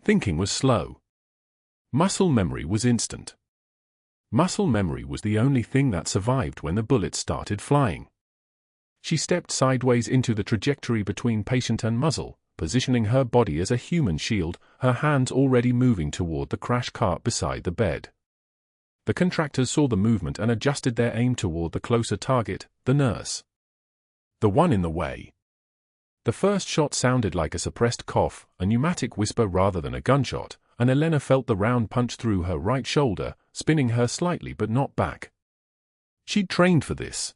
Speaker 1: Thinking was slow. Muscle memory was instant. Muscle memory was the only thing that survived when the bullets started flying. She stepped sideways into the trajectory between patient and muzzle, positioning her body as a human shield, her hands already moving toward the crash cart beside the bed. The contractors saw the movement and adjusted their aim toward the closer target, the nurse. The one in the way. The first shot sounded like a suppressed cough, a pneumatic whisper rather than a gunshot, and Elena felt the round punch through her right shoulder, spinning her slightly but not back. She'd trained for this.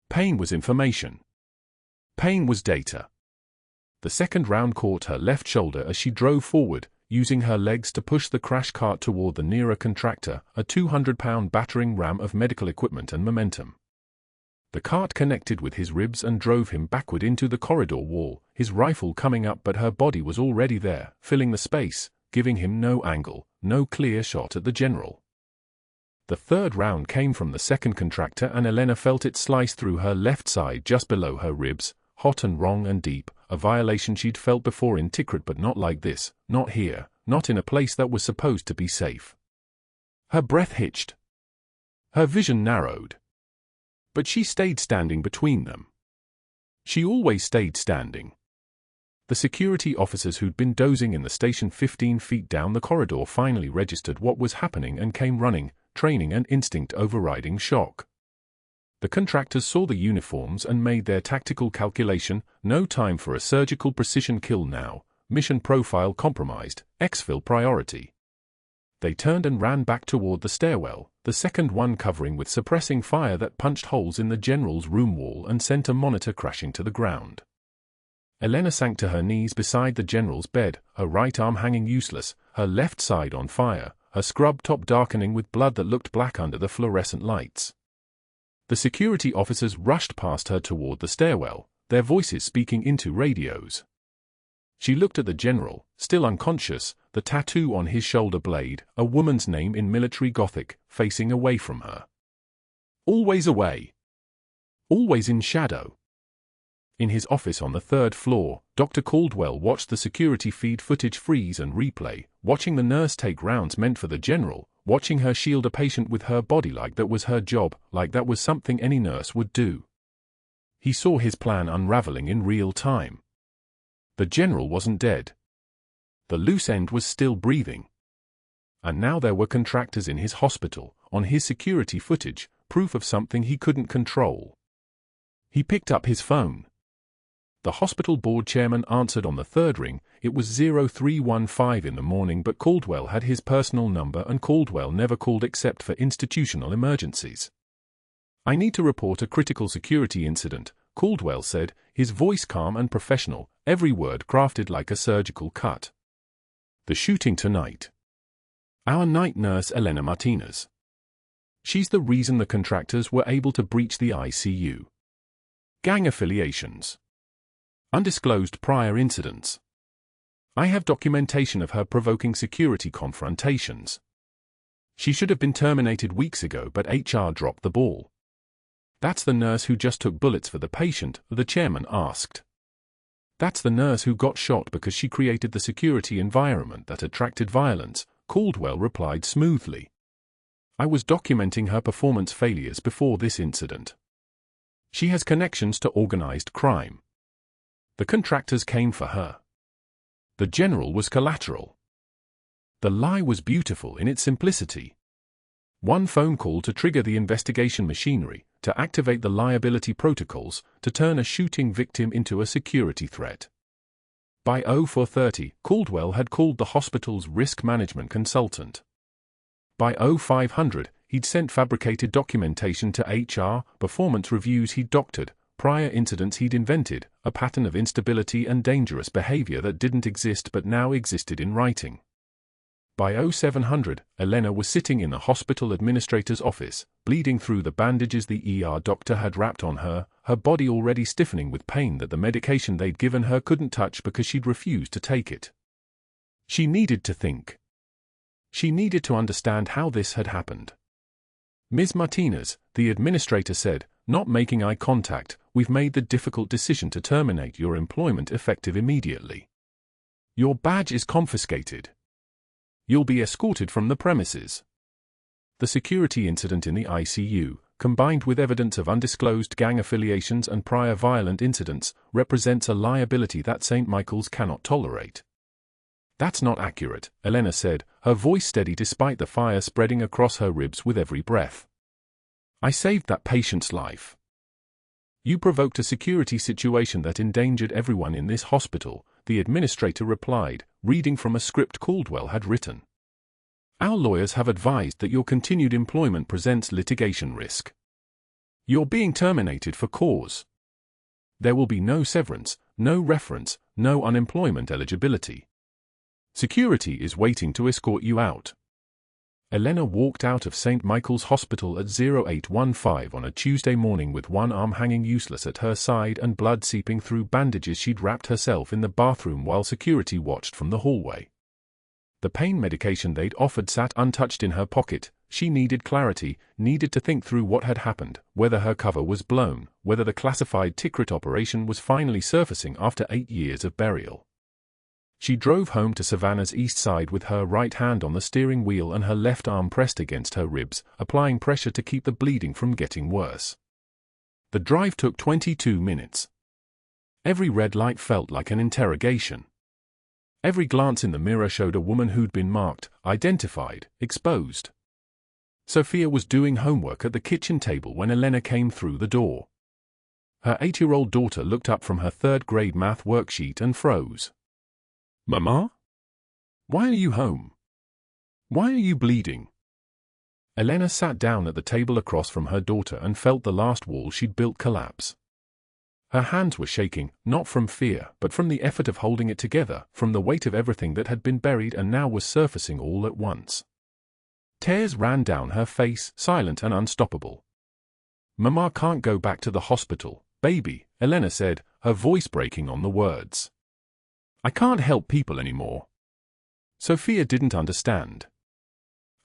Speaker 1: Pain was information. Pain was data. The second round caught her left shoulder as she drove forward, using her legs to push the crash cart toward the nearer contractor, a 200-pound battering ram of medical equipment and momentum. The cart connected with his ribs and drove him backward into the corridor wall, his rifle coming up, but her body was already there, filling the space, giving him no angle, no clear shot at the general. The third round came from the second contractor and Elena felt it slice through her left side just below her ribs, hot and wrong and deep, a violation she'd felt before in Tikrit, but not like this, not here, not in a place that was supposed to be safe. Her breath hitched. Her vision narrowed. But she stayed standing between them. She always stayed standing. The security officers who'd been dozing in the station 15 feet down the corridor finally registered what was happening and came running, training and instinct overriding shock. The contractors saw the uniforms and made their tactical calculation: no time for a surgical precision kill now, mission profile compromised, exfil priority. They turned and ran back toward the stairwell, the second one covering with suppressing fire that punched holes in the general's room wall and sent a monitor crashing to the ground. Elena sank to her knees beside the general's bed, her right arm hanging useless, her left side on fire, her scrub top darkening with blood that looked black under the fluorescent lights. The security officers rushed past her toward the stairwell, their voices speaking into radios. She looked at the general, still unconscious, the tattoo on his shoulder blade, a woman's name in military Gothic, facing away from her. Always away. Always in shadow. In his office on the third floor, Dr. Caldwell watched the security feed footage freeze and replay, watching the nurse take rounds meant for the general, watching her shield a patient with her body like that was her job, like that was something any nurse would do. He saw his plan unraveling in real time. The general wasn't dead. The loose end was still breathing. And now there were contractors in his hospital, on his security footage, proof of something he couldn't control. He picked up his phone. The hospital board chairman answered on the third ring. It was 0315 in the morning, but Caldwell had his personal number and Caldwell never called except for institutional emergencies. "I need to report a critical security incident," Caldwell said, his voice calm and professional, every word crafted like a surgical cut. "The shooting tonight. Our night nurse Elena Martinez. She's the reason the contractors were able to breach the ICU. Gang affiliations. Undisclosed prior incidents. I have documentation of her provoking security confrontations. She should have been terminated weeks ago, but HR dropped the ball." "That's the nurse who just took bullets for the patient?" the chairman asked. "That's the nurse who got shot because she created the security environment that attracted violence," Caldwell replied smoothly. "I was documenting her performance failures before this incident. She has connections to organized crime. The contractors came for her. The general was collateral." The lie was beautiful in its simplicity. One phone call to trigger the investigation machinery, to activate the liability protocols, to turn a shooting victim into a security threat. By 0430, Caldwell had called the hospital's risk management consultant. By 0500, he'd sent fabricated documentation to HR, performance reviews he'd doctored, prior incidents he'd invented, a pattern of instability and dangerous behavior that didn't exist but now existed in writing. By 0700, Elena was sitting in the hospital administrator's office, bleeding through the bandages the ER doctor had wrapped on her, her body already stiffening with pain that the medication they'd given her couldn't touch because she'd refused to take it. She needed to think. She needed to understand how this had happened. "Ms. Martinez," the administrator said, not making eye contact, "we've made the difficult decision to terminate your employment effective immediately. Your badge is confiscated. You'll be escorted from the premises." The security incident in the ICU, combined with evidence of undisclosed gang affiliations and prior violent incidents, represents a liability that St. Michael's cannot tolerate. "That's not accurate," Elena said, her voice steady despite the fire spreading across her ribs with every breath. "I saved that patient's life. You provoked a security situation that endangered everyone in this hospital, the administrator replied, reading from a script Caldwell had written. Our lawyers have advised that your continued employment presents litigation risk. You're being terminated for cause. There will be no severance, no reference, no unemployment eligibility. Security is waiting to escort you out. Elena walked out of St. Michael's Hospital at 0815 on a Tuesday morning with one arm hanging useless at her side and blood seeping through bandages she'd wrapped herself in the bathroom while security watched from the hallway. The pain medication they'd offered sat untouched in her pocket. She needed clarity, needed to think through what had happened, whether her cover was blown, whether the classified Tikrit operation was finally surfacing after 8 years of burial. She drove home to Savannah's east side with her right hand on the steering wheel and her left arm pressed against her ribs, applying pressure to keep the bleeding from getting worse. The drive took 22 minutes. Every red light felt like an interrogation. Every glance in the mirror showed a woman who'd been marked, identified, exposed. Sophia was doing homework at the kitchen table when Elena came through the door. Her 8-year-old daughter looked up from her third-grade math worksheet and froze. Mama? Why are you home? Why are you bleeding? Elena sat down at the table across from her daughter and felt the last wall she'd built collapse. Her hands were shaking, not from fear, but from the effort of holding it together, from the weight of everything that had been buried and now was surfacing all at once. Tears ran down her face, silent and unstoppable. Mama can't go back to the hospital, baby, Elena said, her voice breaking on the words. I can't help people anymore. Sophia didn't understand.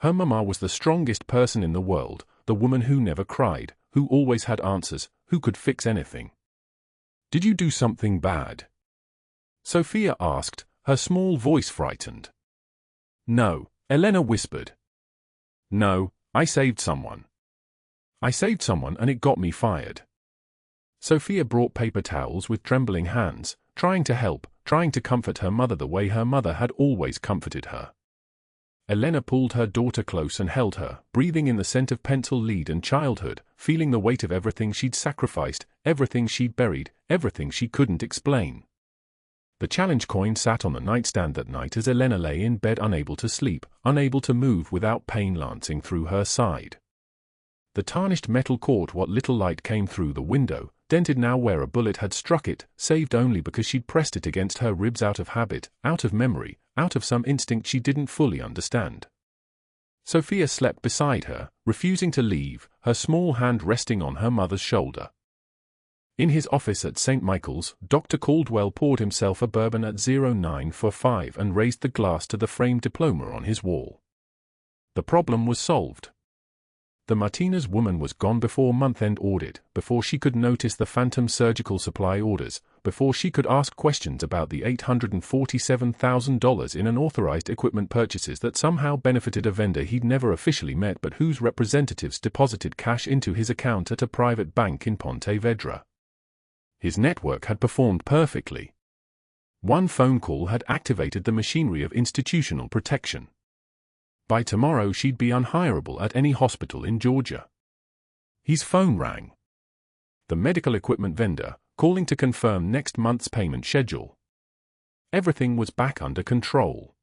Speaker 1: Her mama was the strongest person in the world, the woman who never cried, who always had answers, who could fix anything. Did you do something bad? Sophia asked, her small voice frightened. No, Elena whispered. No, I saved someone. I saved someone and it got me fired. Sophia brought paper towels with trembling hands, trying to help, trying to comfort her mother the way her mother had always comforted her. Elena pulled her daughter close and held her, breathing in the scent of pencil lead and childhood, feeling the weight of everything she'd sacrificed, everything she'd buried, everything she couldn't explain. The challenge coin sat on the nightstand that night as Elena lay in bed unable to sleep, unable to move without pain lancing through her side. The tarnished metal caught what little light came through the window, dented now where a bullet had struck it, saved only because she'd pressed it against her ribs out of habit, out of memory, out of some instinct she didn't fully understand. Sophia slept beside her, refusing to leave, her small hand resting on her mother's shoulder. In his office at St. Michael's, Dr. Caldwell poured himself a bourbon at 0945 and raised the glass to the framed diploma on his wall. The problem was solved. The Martinez woman was gone before month-end audit, before she could notice the phantom surgical supply orders, before she could ask questions about the $847,000 in unauthorized equipment purchases that somehow benefited a vendor he'd never officially met but whose representatives deposited cash into his account at a private bank in Ponte Vedra. His network had performed perfectly. One phone call had activated the machinery of institutional protection. By tomorrow she'd be unhireable at any hospital in Georgia. His phone rang. The medical equipment vendor, calling to confirm next month's payment schedule. Everything was back under control.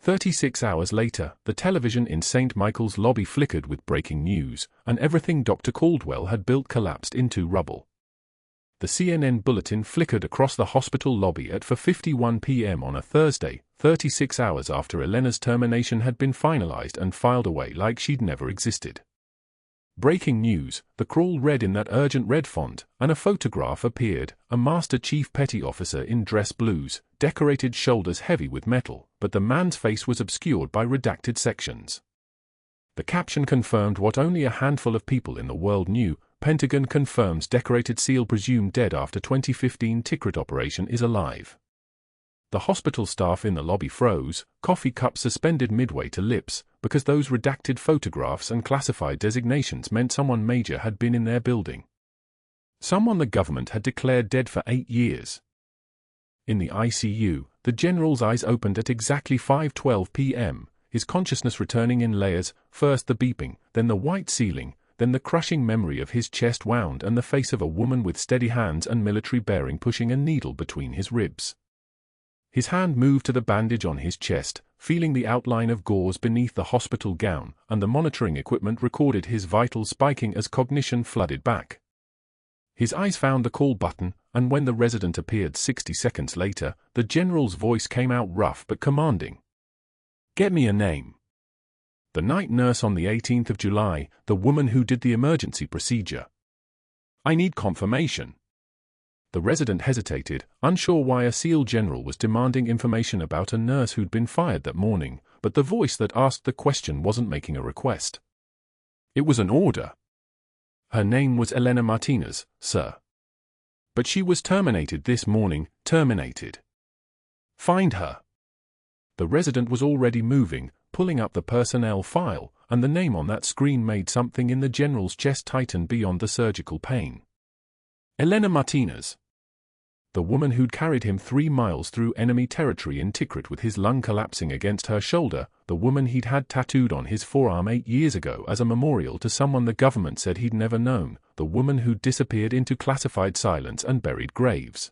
Speaker 1: 36 hours later, the television in St. Michael's lobby flickered with breaking news, and everything Dr. Caldwell had built collapsed into rubble. The CNN bulletin flickered across the hospital lobby at 4:51 p.m. on a Thursday, 36 hours after Elena's termination had been finalized and filed away like she'd never existed. Breaking news, the crawl read in that urgent red font, and a photograph appeared, a Master Chief Petty Officer in dress blues, decorated shoulders heavy with metal, but the man's face was obscured by redacted sections. The caption confirmed what only a handful of people in the world knew: Pentagon confirms decorated SEAL presumed dead after 2015 Tikrit operation is alive. The hospital staff in the lobby froze, coffee cups suspended midway to lips, because those redacted photographs and classified designations meant someone major had been in their building. Someone the government had declared dead for 8 years. In the ICU, the general's eyes opened at exactly 5:12 p.m., his consciousness returning in layers, first the beeping, then the white ceiling, then the crushing memory of his chest wound and the face of a woman with steady hands and military bearing pushing a needle between his ribs. His hand moved to the bandage on his chest, feeling the outline of gauze beneath the hospital gown, and the monitoring equipment recorded his vitals spiking as cognition flooded back. His eyes found the call button, and when the resident appeared 60 seconds later, the general's voice came out rough but commanding. "Get me a name." "The night nurse on the 18th of July, the woman who did the emergency procedure." "I need confirmation." The resident hesitated, unsure why a SEAL general was demanding information about a nurse who'd been fired that morning, but the voice that asked the question wasn't making a request. It was an order. "Her name was Elena Martinez, sir. But she was terminated this morning, terminated. Find her." The resident was already moving, pulling up the personnel file, and the name on that screen made something in the general's chest tighten beyond the surgical pain. Elena Martinez. The woman who'd carried him 3 miles through enemy territory in Tikrit with his lung collapsing against her shoulder, the woman he'd had tattooed on his forearm 8 years ago as a memorial to someone the government said he'd never known, the woman who'd disappeared into classified silence and buried graves.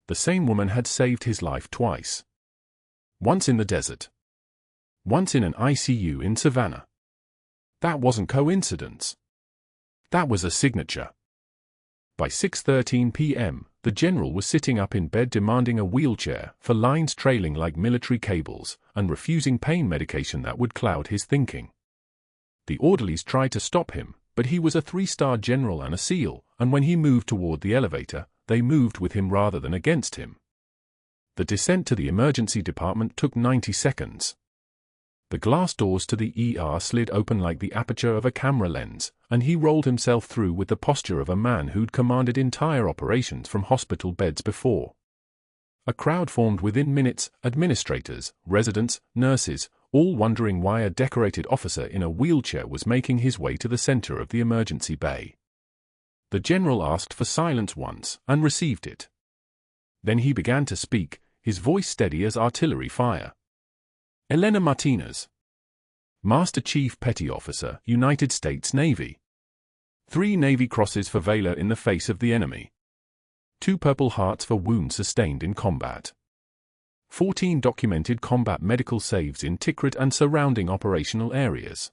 Speaker 1: The same woman had saved his life twice. Once in the desert. Once in an ICU in Savannah. That wasn't coincidence. That was a signature. By 6:13 p.m., the general was sitting up in bed demanding a wheelchair, for lines trailing like military cables, and refusing pain medication that would cloud his thinking. The orderlies tried to stop him, but he was a 3-star general and a SEAL, and when he moved toward the elevator, they moved with him rather than against him. The descent to the emergency department took 90 seconds. The glass doors to the ER slid open like the aperture of a camera lens, and he rolled himself through with the posture of a man who'd commanded entire operations from hospital beds before. A crowd formed within minutes, administrators, residents, nurses, all wondering why a decorated officer in a wheelchair was making his way to the center of the emergency bay. The general asked for silence once, and received it. Then he began to speak, his voice steady as artillery fire. "Elena Martinez. Master Chief Petty Officer, United States Navy. 3 Navy crosses for valor in the face of the enemy. 2 Purple Hearts for wounds sustained in combat. 14 documented combat medical saves in Tikrit and surrounding operational areas.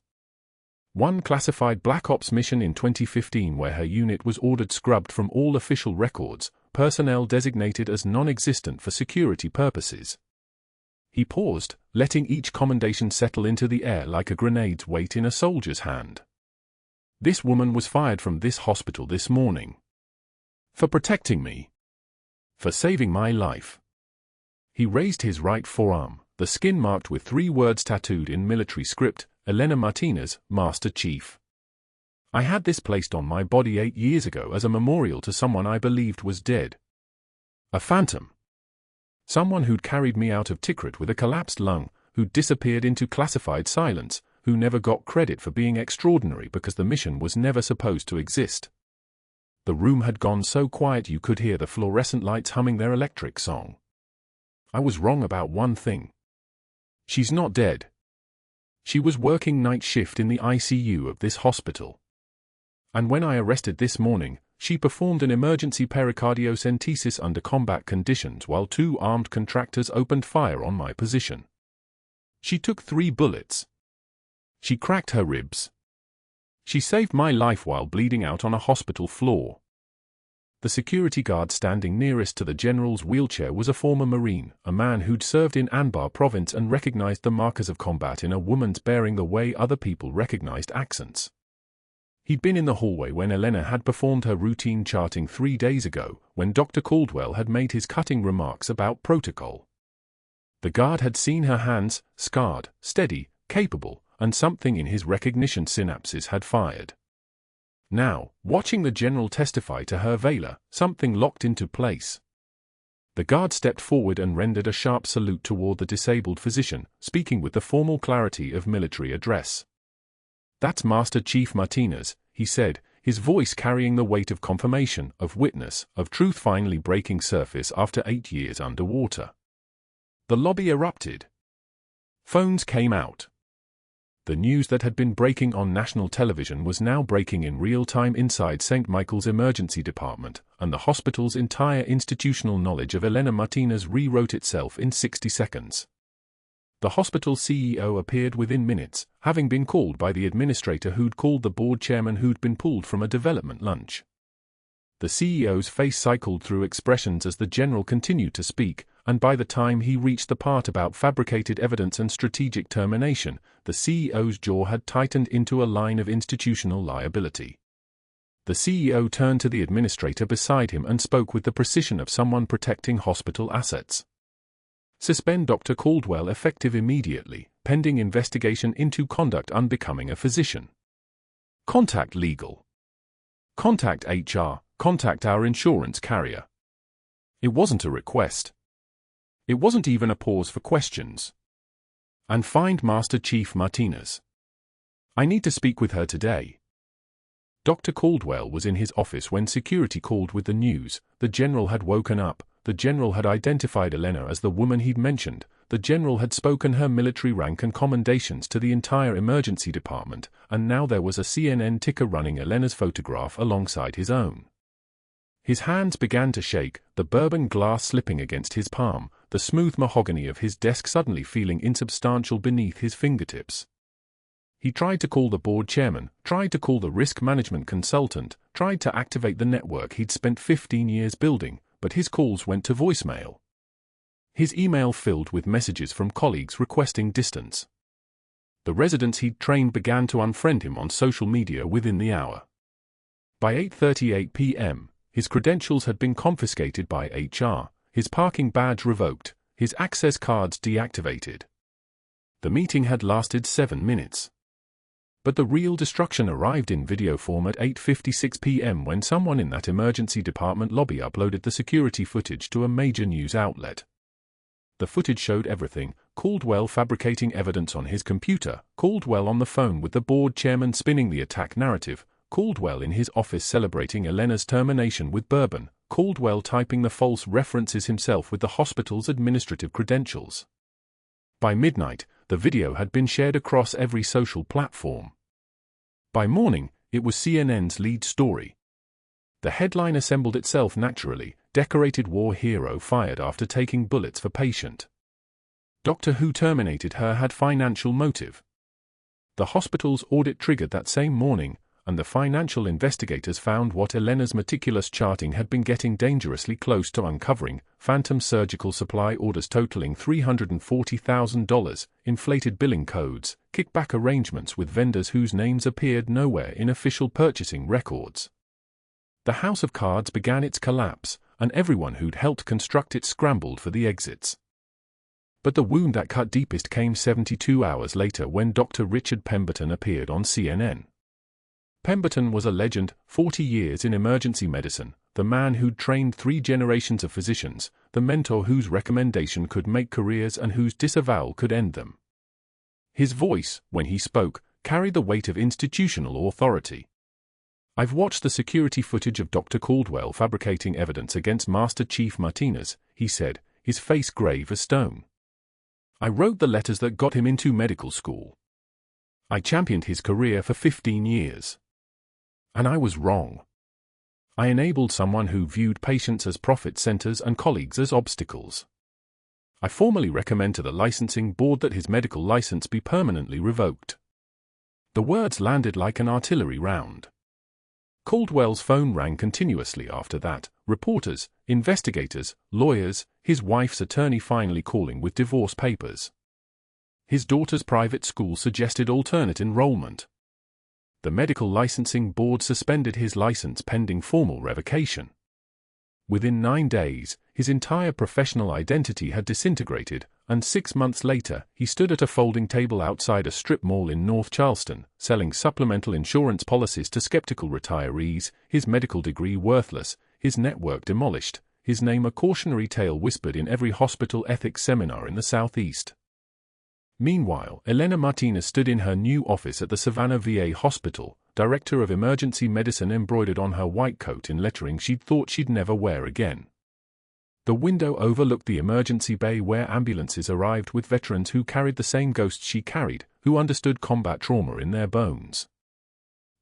Speaker 1: 1 classified Black Ops mission in 2015 where her unit was ordered scrubbed from all official records, personnel designated as non-existent for security purposes." He paused, letting each commendation settle into the air like a grenade's weight in a soldier's hand. "This woman was fired from this hospital this morning. For protecting me. For saving my life." He raised his right forearm, the skin marked with 3 words tattooed in military script, "Elena Martinez, Master Chief. I had this placed on my body 8 years ago as a memorial to someone I believed was dead. A phantom. Someone who'd carried me out of Tikrit with a collapsed lung, who'd disappeared into classified silence, who never got credit for being extraordinary because the mission was never supposed to exist." The room had gone so quiet you could hear the fluorescent lights humming their electric song. "I was wrong about one thing. She's not dead. She was working night shift in the ICU of this hospital. And when I arrested this morning, she performed an emergency pericardiocentesis under combat conditions while 2 armed contractors opened fire on my position. She took 3 bullets. She cracked her ribs. She saved my life while bleeding out on a hospital floor." The security guard standing nearest to the general's wheelchair was a former Marine, a man who'd served in Anbar province and recognized the markers of combat in a woman's bearing the way other people recognized accents. He'd been in the hallway when Elena had performed her routine charting 3 days ago, when Dr. Caldwell had made his cutting remarks about protocol. The guard had seen her hands, scarred, steady, capable, and something in his recognition synapses had fired. Now, watching the general testify to her valor, something locked into place. The guard stepped forward and rendered a sharp salute toward the disabled physician, speaking with the formal clarity of military address. "That's Master Chief Martinez," he said, his voice carrying the weight of confirmation, of witness, of truth finally breaking surface after 8 years underwater. The lobby erupted. Phones came out. The news that had been breaking on national television was now breaking in real time inside St. Michael's emergency department, and the hospital's entire institutional knowledge of Elena Martinez rewrote itself in 60 seconds. The hospital CEO appeared within minutes, having been called by the administrator who'd called the board chairman who'd been pulled from a development lunch. The CEO's face cycled through expressions as the general continued to speak, and by the time he reached the part about fabricated evidence and strategic termination, the CEO's jaw had tightened into a line of institutional liability. The CEO turned to the administrator beside him and spoke with the precision of someone protecting hospital assets. Suspend Dr. Caldwell effective immediately, pending investigation into conduct unbecoming a physician. Contact legal. Contact HR, contact our insurance carrier. It wasn't a request. It wasn't even a pause for questions. And find Master Chief Martinez. I need to speak with her today. Dr. Caldwell was in his office when security called with the news. The general had woken up. The general had identified Elena as the woman he'd mentioned. The general had spoken her military rank and commendations to the entire emergency department, and now there was a CNN ticker running Elena's photograph alongside his own. His hands began to shake, the bourbon glass slipping against his palm, the smooth mahogany of his desk suddenly feeling insubstantial beneath his fingertips. He tried to call the board chairman, tried to call the risk management consultant, tried to activate the network he'd spent 15 years building, but his calls went to voicemail. His email filled with messages from colleagues requesting distance. The residents he'd trained began to unfriend him on social media within the hour. By 8:38 p.m., his credentials had been confiscated by HR, his parking badge revoked, his access cards deactivated. The meeting had lasted 7 minutes. But the real destruction arrived in video form at 8:56 p.m. when someone in that emergency department lobby uploaded the security footage to a major news outlet. The footage showed everything: Caldwell fabricating evidence on his computer, Caldwell on the phone with the board chairman spinning the attack narrative, Caldwell in his office celebrating Elena's termination with bourbon, Caldwell typing the false references himself with the hospital's administrative credentials. By midnight, the video had been shared across every social platform. By morning, it was CNN's lead story. The headline assembled itself naturally: decorated war hero fired after taking bullets for patient. Doctor who terminated her had financial motive. The hospital's audit triggered that same morning, and the financial investigators found what Elena's meticulous charting had been getting dangerously close to uncovering: phantom surgical supply orders totaling $340,000, inflated billing codes, kickback arrangements with vendors whose names appeared nowhere in official purchasing records. The house of cards began its collapse, and everyone who'd helped construct it scrambled for the exits. But the wound that cut deepest came 72 hours later when Dr. Richard Pemberton appeared on CNN. Pemberton was a legend, 40 years in emergency medicine, the man who'd trained 3 generations of physicians, the mentor whose recommendation could make careers and whose disavowal could end them. His voice, when he spoke, carried the weight of institutional authority. I've watched the security footage of Dr. Caldwell fabricating evidence against Master Chief Martinez, he said, his face grave as stone. I wrote the letters that got him into medical school. I championed his career for 15 years. And I was wrong. I enabled someone who viewed patients as profit centers and colleagues as obstacles. I formally recommend to the licensing board that his medical license be permanently revoked. The words landed like an artillery round. Caldwell's phone rang continuously after that, reporters, investigators, lawyers, his wife's attorney finally calling with divorce papers. His daughter's private school suggested alternate enrollment. The medical licensing board suspended his license pending formal revocation. Within 9 days, his entire professional identity had disintegrated, and 6 months later, he stood at a folding table outside a strip mall in North Charleston, selling supplemental insurance policies to skeptical retirees, his medical degree worthless, his network demolished, his name a cautionary tale whispered in every hospital ethics seminar in the Southeast. Meanwhile, Elena Martinez stood in her new office at the Savannah VA Hospital, Director of Emergency Medicine embroidered on her white coat in lettering she'd thought she'd never wear again. The window overlooked the emergency bay where ambulances arrived with veterans who carried the same ghosts she carried, who understood combat trauma in their bones.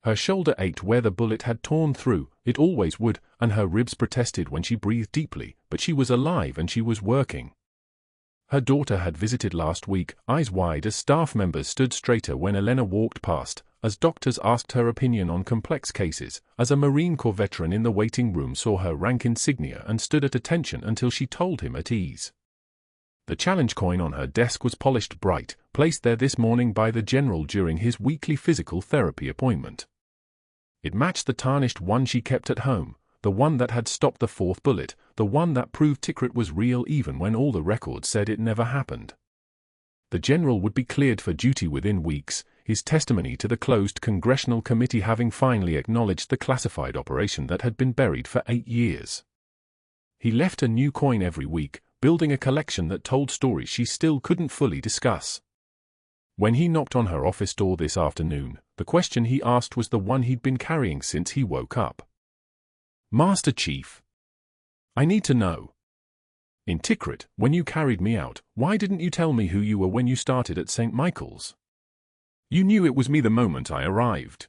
Speaker 1: Her shoulder ached where the bullet had torn through, it always would, and her ribs protested when she breathed deeply, but she was alive and she was working. Her daughter had visited last week, eyes wide as staff members stood straighter when Elena walked past, as doctors asked her opinion on complex cases, as a Marine Corps veteran in the waiting room saw her rank insignia and stood at attention until she told him at ease. The challenge coin on her desk was polished bright, placed there this morning by the general during his weekly physical therapy appointment. It matched the tarnished one she kept at home, the one that had stopped the fourth bullet, the one that proved Tikrit was real even when all the records said it never happened. The general would be cleared for duty within weeks, his testimony to the closed congressional committee having finally acknowledged the classified operation that had been buried for 8 years. He left a new coin every week, building a collection that told stories she still couldn't fully discuss. When he knocked on her office door this afternoon, the question he asked was the one he'd been carrying since he woke up. "Master Chief, I need to know. In Tikrit, when you carried me out, why didn't you tell me who you were when you started at St. Michael's? You knew it was me the moment I arrived."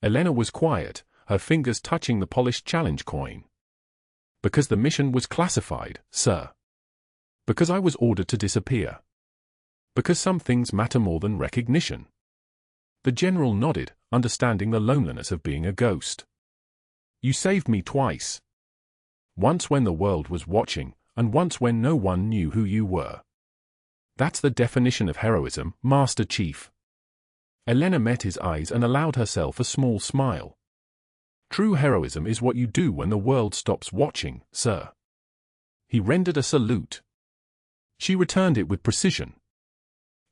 Speaker 1: Elena was quiet, her fingers touching the polished challenge coin. "Because the mission was classified, sir. Because I was ordered to disappear. Because some things matter more than recognition." The general nodded, understanding the loneliness of being a ghost. "You saved me twice. Once when the world was watching, and once when no one knew who you were. That's the definition of heroism, Master Chief." Elena met his eyes and allowed herself a small smile. "True heroism is what you do when the world stops watching, sir." He rendered a salute. She returned it with precision.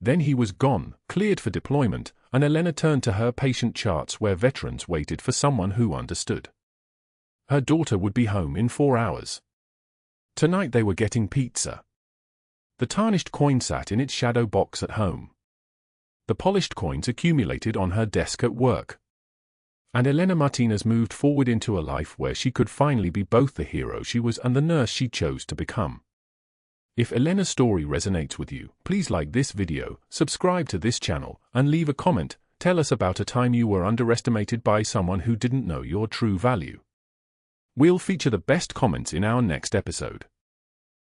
Speaker 1: Then he was gone, cleared for deployment, and Elena turned to her patient charts where veterans waited for someone who understood. Her daughter would be home in 4 hours. Tonight they were getting pizza. The tarnished coin sat in its shadow box at home. The polished coins accumulated on her desk at work. And Elena Martinez moved forward into a life where she could finally be both the hero she was and the nurse she chose to become. If Elena's story resonates with you, please like this video, subscribe to this channel, and leave a comment. Tell us about a time you were underestimated by someone who didn't know your true value. We'll feature the best comments in our next episode.